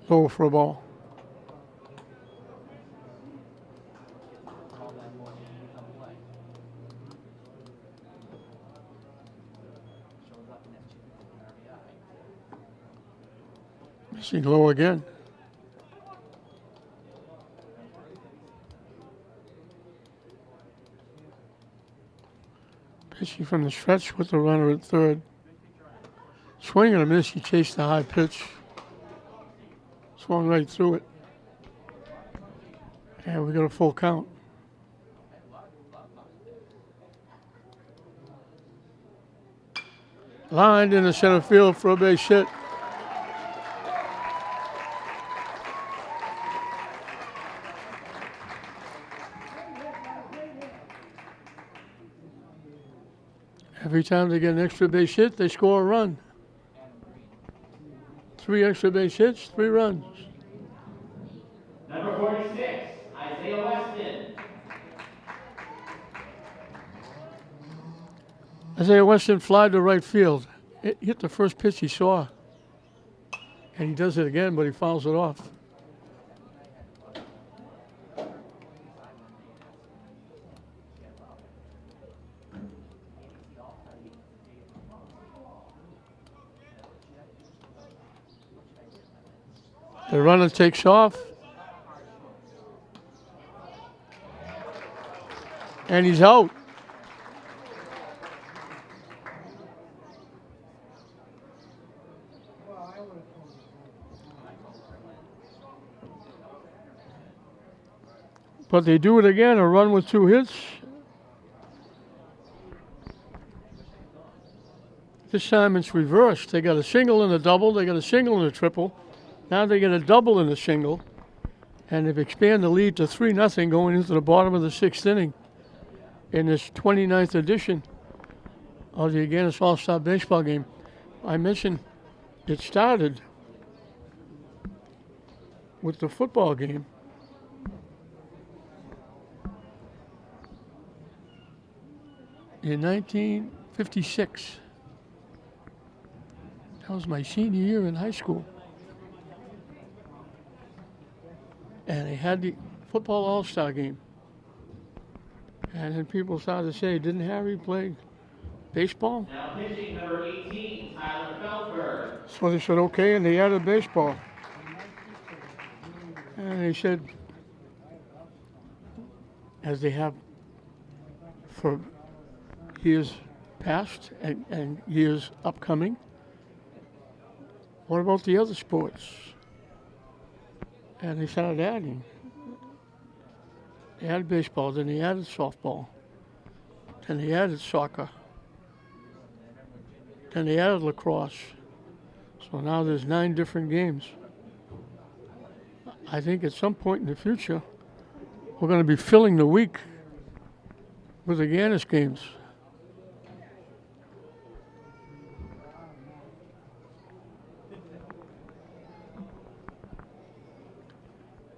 Low for a ball. Missing low again. Pitching from the stretch with the runner at third. Swing and a miss. He chased the high pitch. Swung right through it. And we got a full count. Lined in the center field for a base hit. Every time they get an extra base hit, they score a run. 3 extra base hits, 3 runs. Number 46, Isaiah Weston. Isaiah Weston flied to right field. It hit the first pitch he saw. And he does it again, but he fouls it off. The runner takes off. And he's out. But they do it again, a run with 2 hits. This time it's reversed. They got a single and a double, they got a single and a triple. Now they get a double and a single. And they've expanded the lead to 3-0 going into the bottom of the 6th inning in this 29th edition of the Agganis All-Star Baseball game. I mentioned it started with the football game. In 1956. That was my senior year in high school. And they had the football all-star game. And then people started to say, didn't Harry play baseball? Now pitching number 18, Tyler Feldberg. So they said, okay, and they added baseball. And they said, as they have for years past and years upcoming, what about the other sports? And they started adding. They added baseball, then they added softball, then they added soccer, then they added lacrosse. So now there's 9 different games. I think at some point in the future, we're going to be filling the week with Agganis games.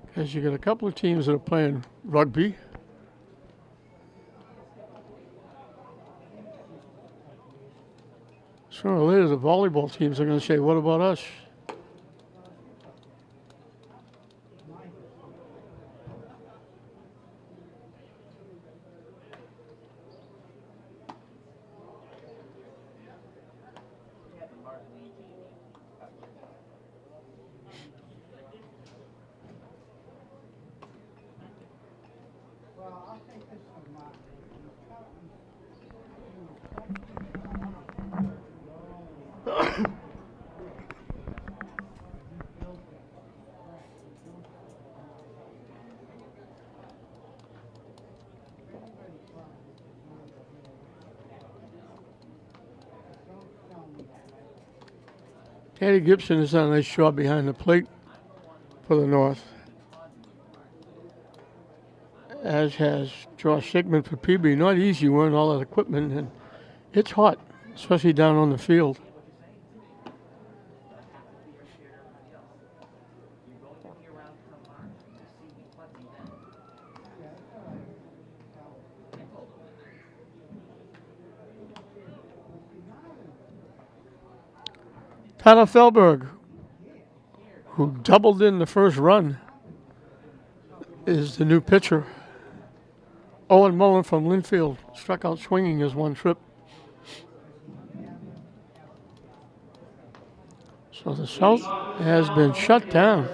Because you got a couple of teams that are playing rugby. Sooner or later, the volleyball teams are going to say, what about us? Danny Gibson has done a nice job behind the plate for the North, as has Josh Sigmund for PB. Not easy wearing all that equipment, and it's hot, especially down on the field. Tyler Feldberg, who doubled in the first run, is the new pitcher. Owen Mullen from Linfield struck out swinging his 1 trip. So the South has been shut down.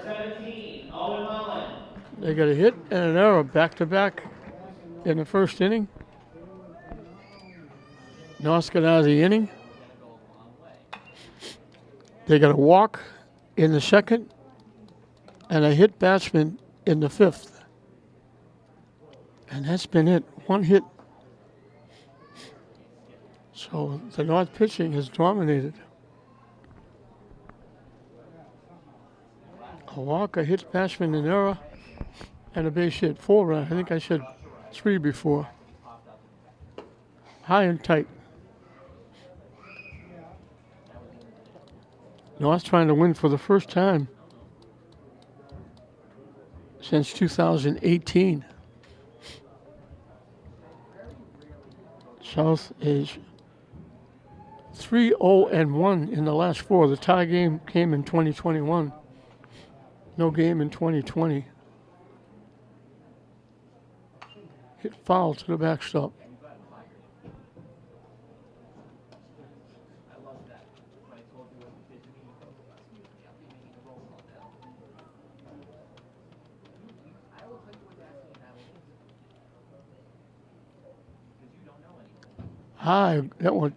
They got a hit and an error back-to-back in the first inning. North got out of the inning. They got a walk in the second and a hit batsman in the 5th. And that's been it. 1 hit. So the North pitching has dominated. A walk, a hit batsman, an error, and a base hit. 4 run. I think I said 3 before. High and tight. North trying to win for the first time since 2018. South is 3-0-1 in the last four. The tie game came in 2021. No game in 2020. Hit foul to the backstop. High, that went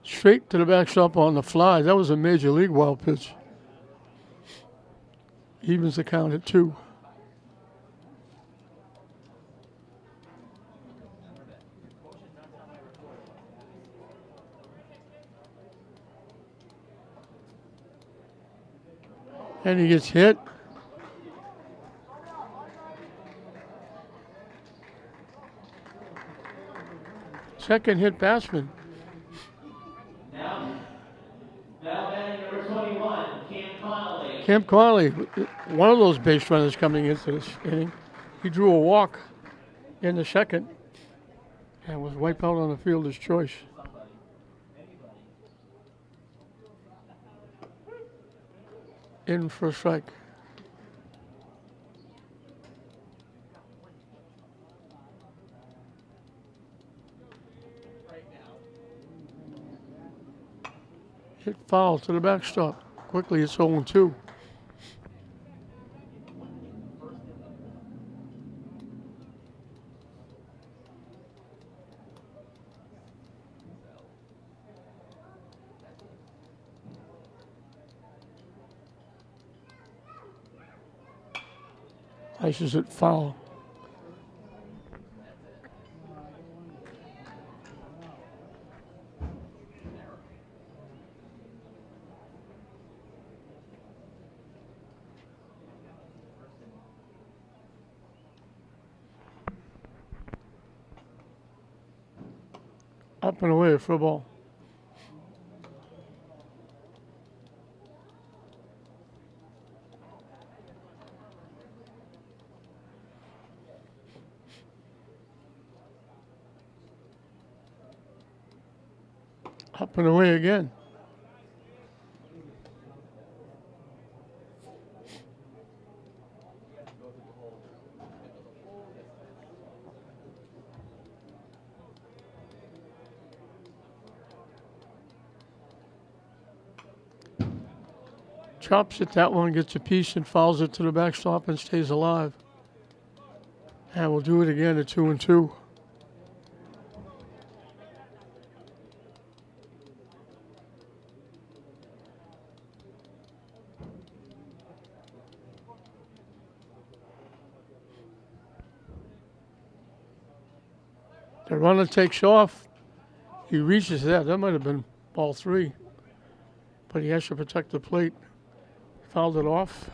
straight to the backstop on the fly. That was a major league wild pitch. Evens the count at 2. And he gets hit. Second hit batsman. Now batting number 21, Cam Connolly. Cam Connolly, one of those base runners coming into this inning. He drew a walk in the second and was wiped out on the fielder's choice. In for a strike. Hit foul to the backstop. Quickly, it's 0-2. Ices it foul. Up and away for a ball. Up and away again. Chops at that one, gets a piece and fouls it to the backstop and stays alive. And we'll do it again at 2-2. The runner takes off. He reaches that. That might have been ball 3. But he has to protect the plate. Fouled it off.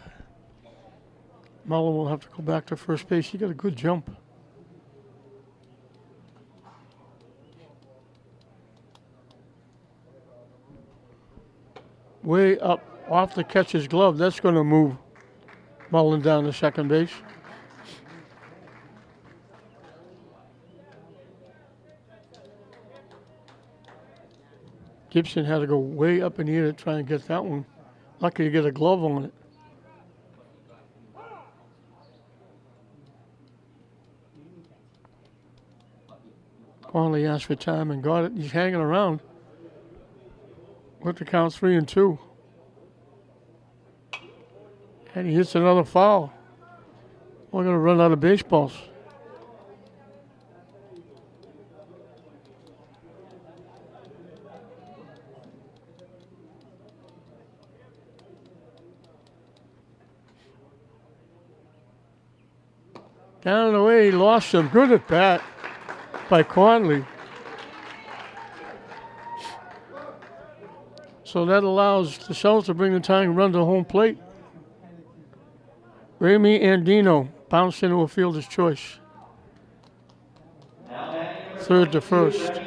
Mullen will have to go back to first base. He got a good jump. Way up off the catcher's glove. That's going to move Mullen down to second base. Gibson had to go way up in the air to try and get that one. Lucky to get a glove on it. Conley asked for time and got it. He's hanging around with the count 3-2. And he hits another foul. We're going to run out of baseballs. Down and away, he lost him. Good at bat by Conley. So that allows the Celtics to bring the tying run to home plate. Remy Andino bounced into a fielder's choice. Third to first.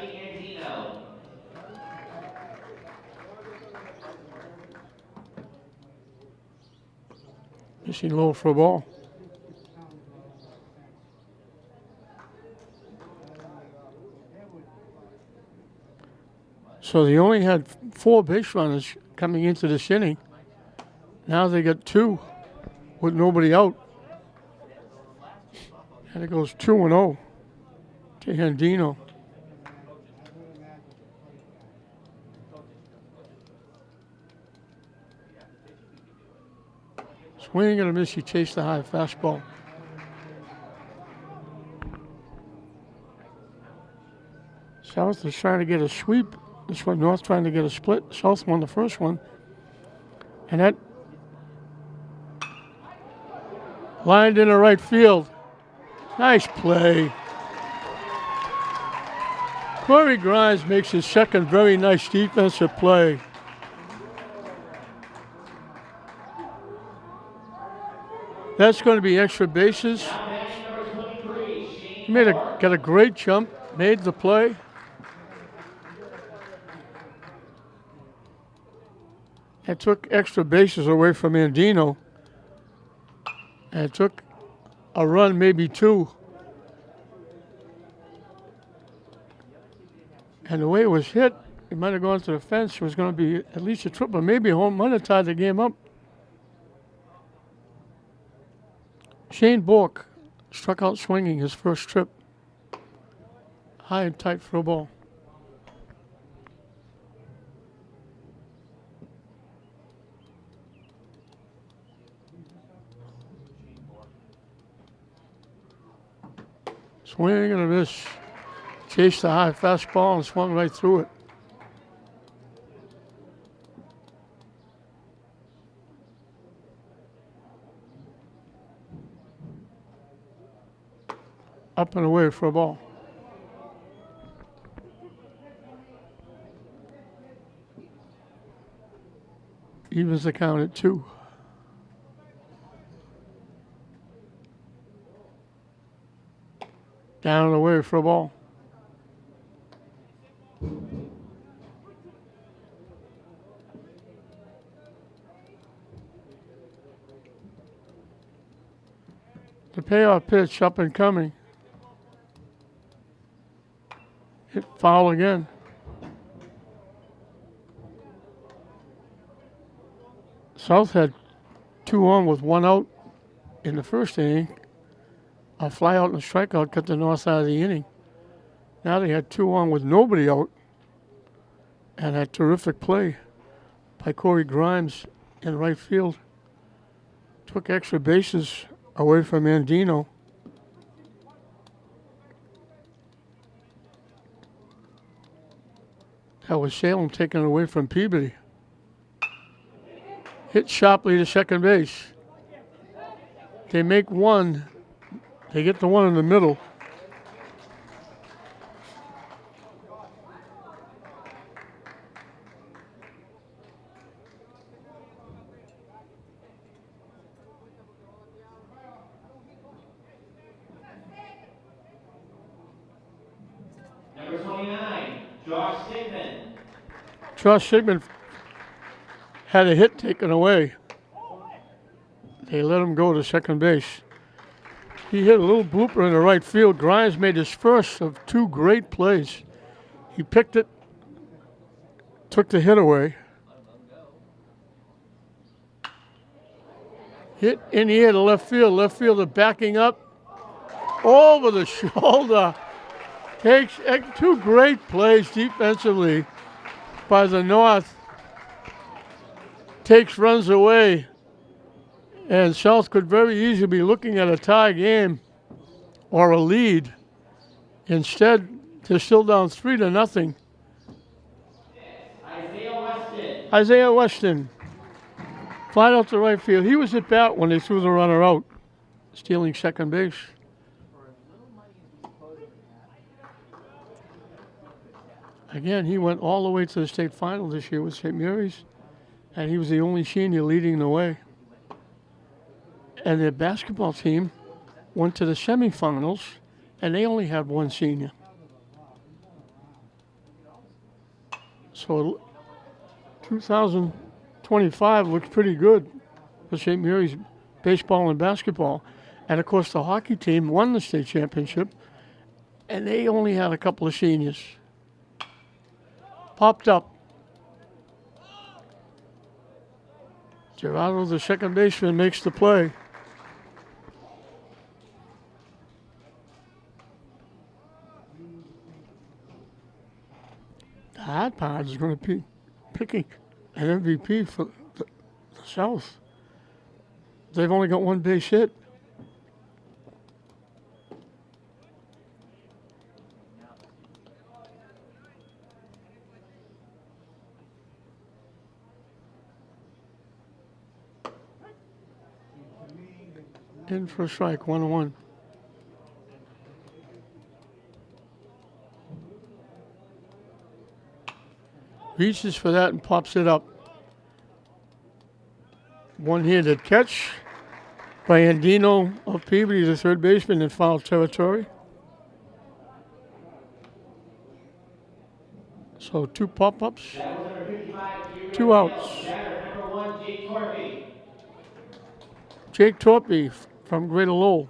Missing low for a ball. So they only had 4 base runners coming into this inning. Now they got 2 with nobody out. And it goes 2-0 to Andino. Swing and a miss. He chased the high fastball. South is trying to get a sweep. This one, North trying to get a split. South won the first one. And that lined into right field. Nice play. Corey Grimes makes his second very nice defensive play. That's going to be extra bases. He got a great jump, made the play. It took extra bases away from Andino. And it took a run, maybe 2. And the way it was hit, it might have gone to the fence. It was going to be at least a triple, maybe a home run to tie the game up. Shane Bork struck out swinging his first trip. High and tight for a ball. Swing and a miss. Chased the high fastball and swung right through it. Up and away for a ball. Evens the count at 2. Down and away for a ball. The payoff pitch up and coming. Hit foul again. South had 2 on with 1 out in the first inning. A fly out and a strikeout cut the North out of the inning. Now they had 2 on with nobody out. And a terrific play by Corey Grimes in right field. Took extra bases away from Andino. That was Salem taken away from Peabody. Hit sharply to second base. They make 1. They get the 1 in the middle. Number 29, Josh Sigmund. Josh Sigmund had a hit taken away. They let him go to second base. He hit a little blooper in the right field. Grimes made his first of 2 great plays. He picked it, took the hit away. Hit in the air to left field. Left fielder backing up over the shoulder. Takes 2 great plays defensively by the North. Takes runs away. And South could very easily be looking at a tie game or a lead. Instead, they're still down 3-0. Isaiah Weston. Fly out to right field. He was at bat when they threw the runner out, stealing second base. Again, he went all the way to the state final this year with St. Mary's, and he was the only senior leading the way. And their basketball team went to the semifinals, and they only had 1 senior. So 2025 looks pretty good for St. Mary's baseball and basketball. And of course, the hockey team won the state championship, and they only had a couple of seniors. Popped up. Gerardo, the second baseman, makes the play. The hard part is going to be picking an MVP for the South. They've only got one base hit. In for a strike, 1-1. Reaches for that and pops it up. One-handed catch by Andino of Peabody, the third baseman, in foul territory. So 2 pop-ups, 2 outs. Jake Torpy from Greater Lowell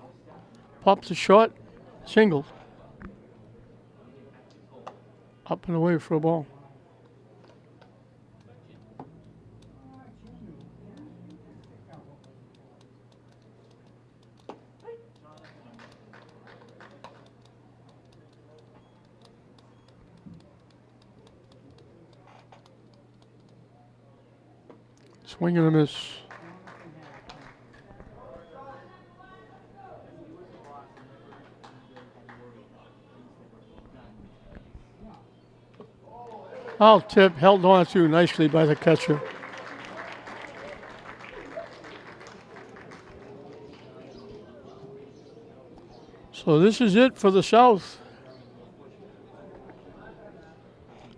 pops a shot, single. Up and away for a ball. Swing and a miss. Foul tip held on to nicely by the catcher. So this is it for the South.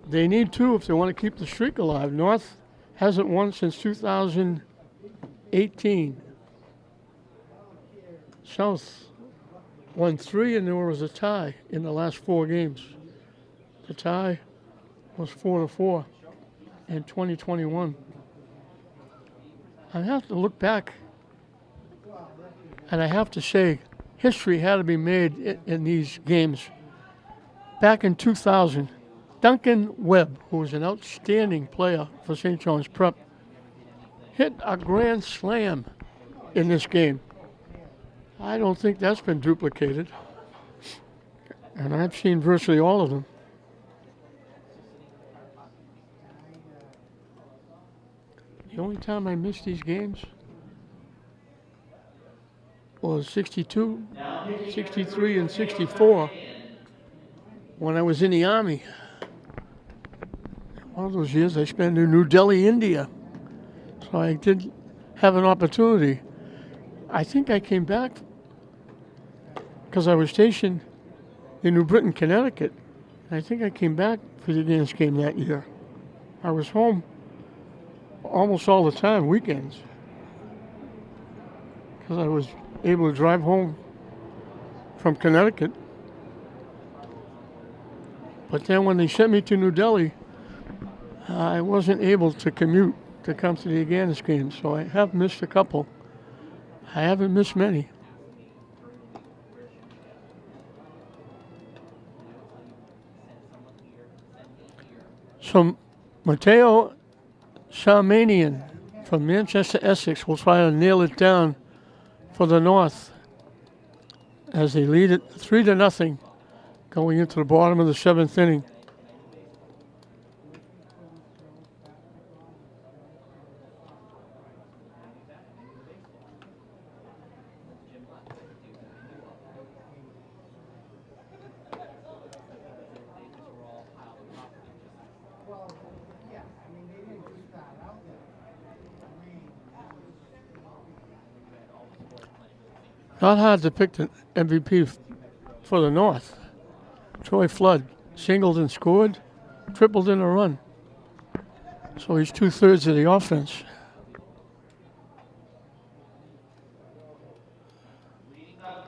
They need 2 if they want to keep the streak alive. North hasn't won since 2018. South won 3 and there was a tie in the last 4 games. The tie was 4-4 in 2021. I have to look back, and I have to say, history had to be made in these games. Back in 2000, Duncan Webb, who was an outstanding player for St. John's Prep, hit a grand slam in this game. I don't think that's been duplicated, and I've seen virtually all of them. The only time I missed these games was 62, 63, and 64 when I was in the Army. One of those years I spent in New Delhi, India. So I did have an opportunity. I think I came back because I was stationed in New Britain, Connecticut. I think I came back for the Agganis game that year. I was home almost all the time, weekends, because I was able to drive home from Connecticut. But then when they sent me to New Delhi, I wasn't able to commute to come to the Agganis game, so I have missed a couple. I haven't missed many. So Mateo Sharmanian from Manchester, Essex will try to nail it down for the North as they lead it 3-0 going into the bottom of the 7th inning. Not hard to pick the MVP for the North. Troy Flood singled and scored, tripled in a run. So he's 2/3 of the offense.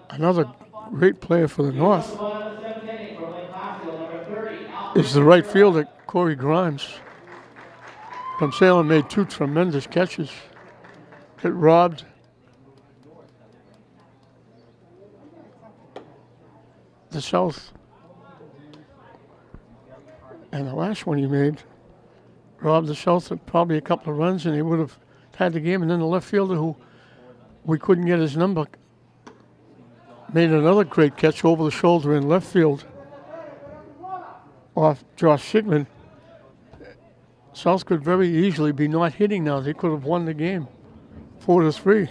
Another great player for the North is the right fielder, Corey Grimes. From Salem made 2 tremendous catches. Hit robbed the South. And the last one he made robbed the South of probably a couple of runs, and they would have had the game. And then the left fielder, who we couldn't get his number, made another great catch over the shoulder in left field off Josh Sigmund. South could very easily be not hitting now. They could have won the game 4-3.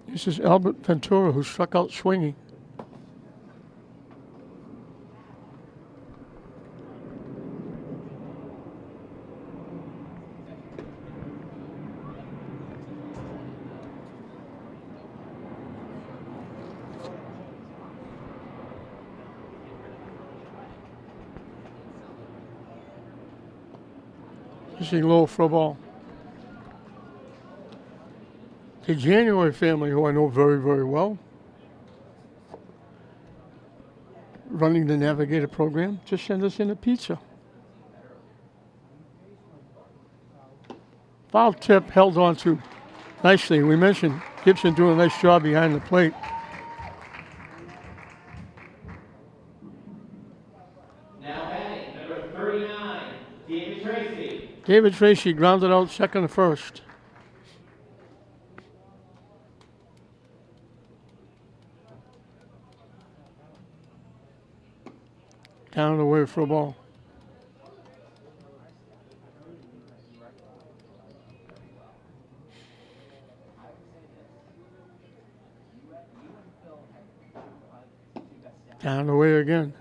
This is Albert Ventura, who struck out swinging. Pitching low for a ball. The January family, who I know very, very well, running the Navigator program, just sent us in a pizza. Foul tip held on to nicely. We mentioned Gibson doing a nice job behind the plate. Now batting, number 39, David Tracy. David Tracy grounded out second to first. Down and away for a ball. Down and away again.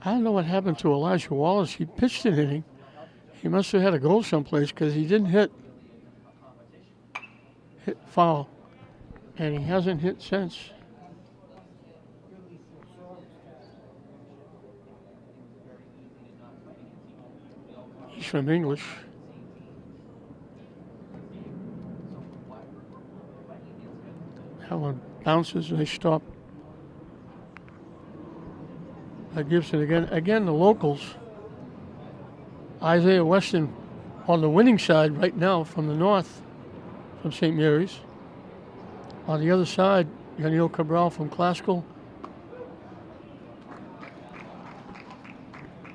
I don't know what happened to Elijah Wallace. He pitched an inning. He must have had a goal someplace because he didn't hit foul. And he hasn't hit since. He's from English. That one bounces and they stop. Gibson again. Again, the locals. Isaiah Weston on the winning side right now from the north, from St. Mary's. On the other side, Yaniel Cabral from Classical.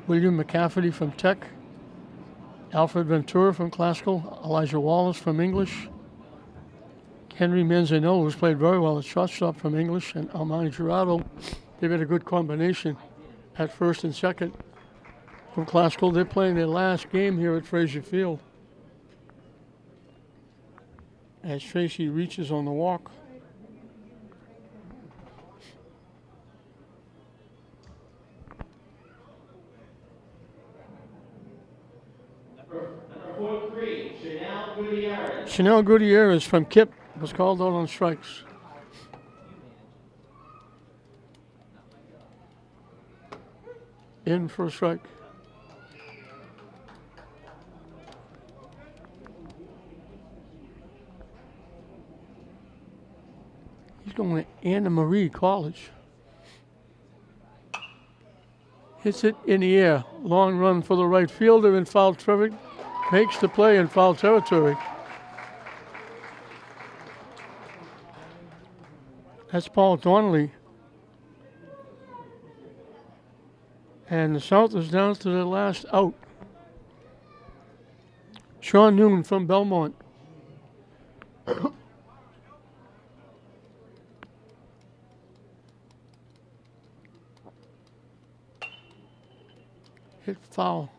William McCafferty from Tech. Alfred Ventura from Classical. Elijah Wallace from English. Henry Manzanillo, who's played very well at shortstop, from English. And Armani Gerardo. They've had a good combination at first and second from Classical. They're playing their last game here at Frazier Field as Tracy reaches on the walk. Number 43, Chanel Gutierrez. Chanel Gutierrez from Kip was called out on strikes. In for a strike. He's going to Anna Marie College. Hits it in the air. Long run for the right fielder in foul territory. Makes the play in foul territory. That's Paul Donnelly. And the South is down to their last out. Sean Newman from Belmont. Hit foul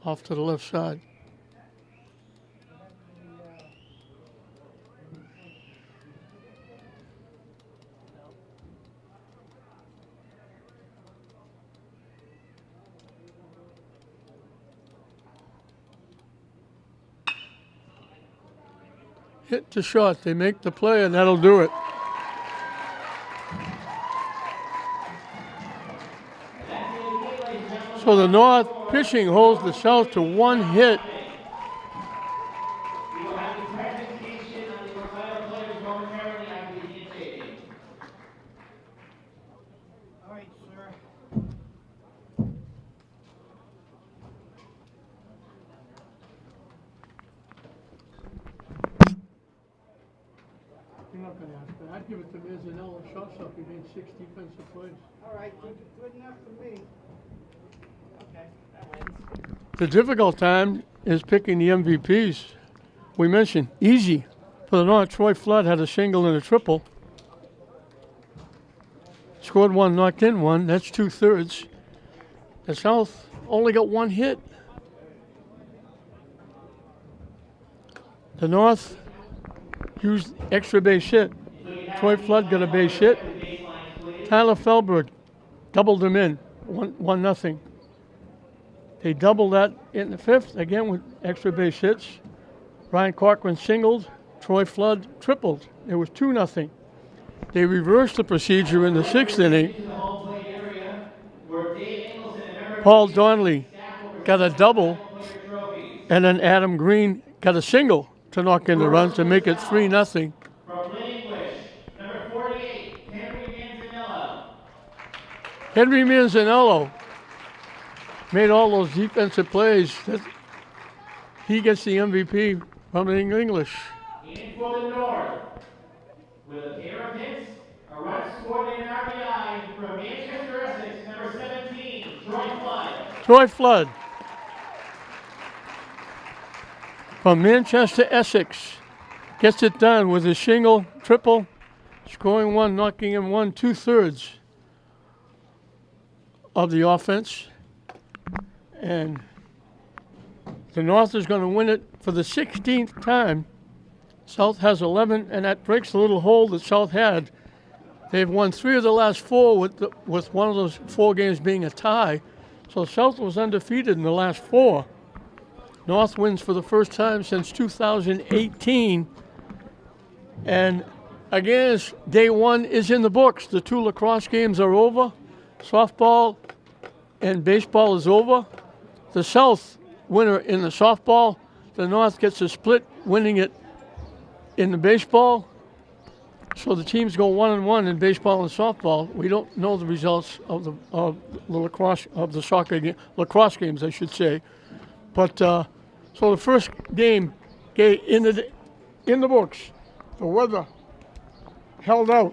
off to the left side. Hit to short. They make the play, and that'll do it. So the North pitching holds the South to one hit. We will have the presentation on the retired players momentarily after the handshake. All right, sir. give it to Manzanello, shortstop. He made 6 defensive plays. All right, good enough for me. Okay, that wins. The difficult time is picking the MVPs. We mentioned easy for the North. Troy Flood had a single and a triple. Scored 1, knocked in 1. That's 2/3. The South only got 1 hit. The North used extra base hit. Troy Flood got a base hit. Tyler Feldberg doubled them in, 1-0. They doubled that in the 5th, again with extra base hits. Ryan Corcoran singled, Troy Flood tripled. It was 2-0. They reversed the procedure in the 6th inning. Paul Donnelly got a double, and then Adam Green got a single to knock in the runs to make it 3-0. From English, number 48, Henry Manzanello. Henry Manzanello made all those defensive plays. He gets the MVP from English. In for the North, with a pair of hits, a run scored and an RBI from Manchester, Essex, number 17, Troy Flood. Troy Flood from Manchester, Essex, gets it done with a single, triple, scoring 1, knocking in 1, 2/3 of the offense. And the North is going to win it for the 16th time. South has 11, and that breaks the little hole that South had. They've won 3 of the last 4 with one of those 4 games being a tie. So South was undefeated in the last 4. North wins for the first time since 2018. And again, day 1 is in the books. The 2 lacrosse games are over. Softball and baseball is over. The South winner in the softball. The North gets a split, winning it in the baseball. So the teams go 1-1 in baseball and softball. We don't know the results of the lacrosse, of the lacrosse games, I should say. But so the first game in the books. The weather held out.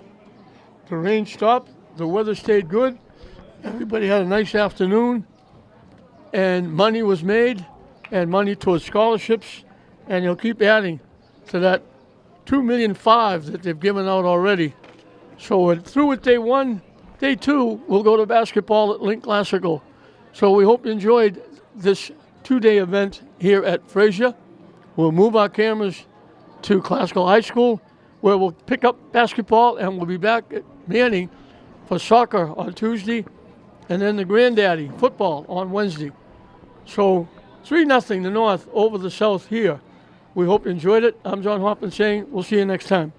The rain stopped. The weather stayed good. Everybody had a nice afternoon, and money was made, and money towards scholarships, and you'll keep adding to that $2.5 million that they've given out already. So we're through with day 1. Day 2, we'll go to basketball at Link Classical. So we hope you enjoyed this 2-day event here at Fraser. We'll move our cameras to Classical High School, where we'll pick up basketball, and we'll be back at Manning for soccer on Tuesday, and then the Granddaddy football on Wednesday. So 3-0 the North over the South here. We hope you enjoyed it. I'm John Hoffman saying we'll see you next time.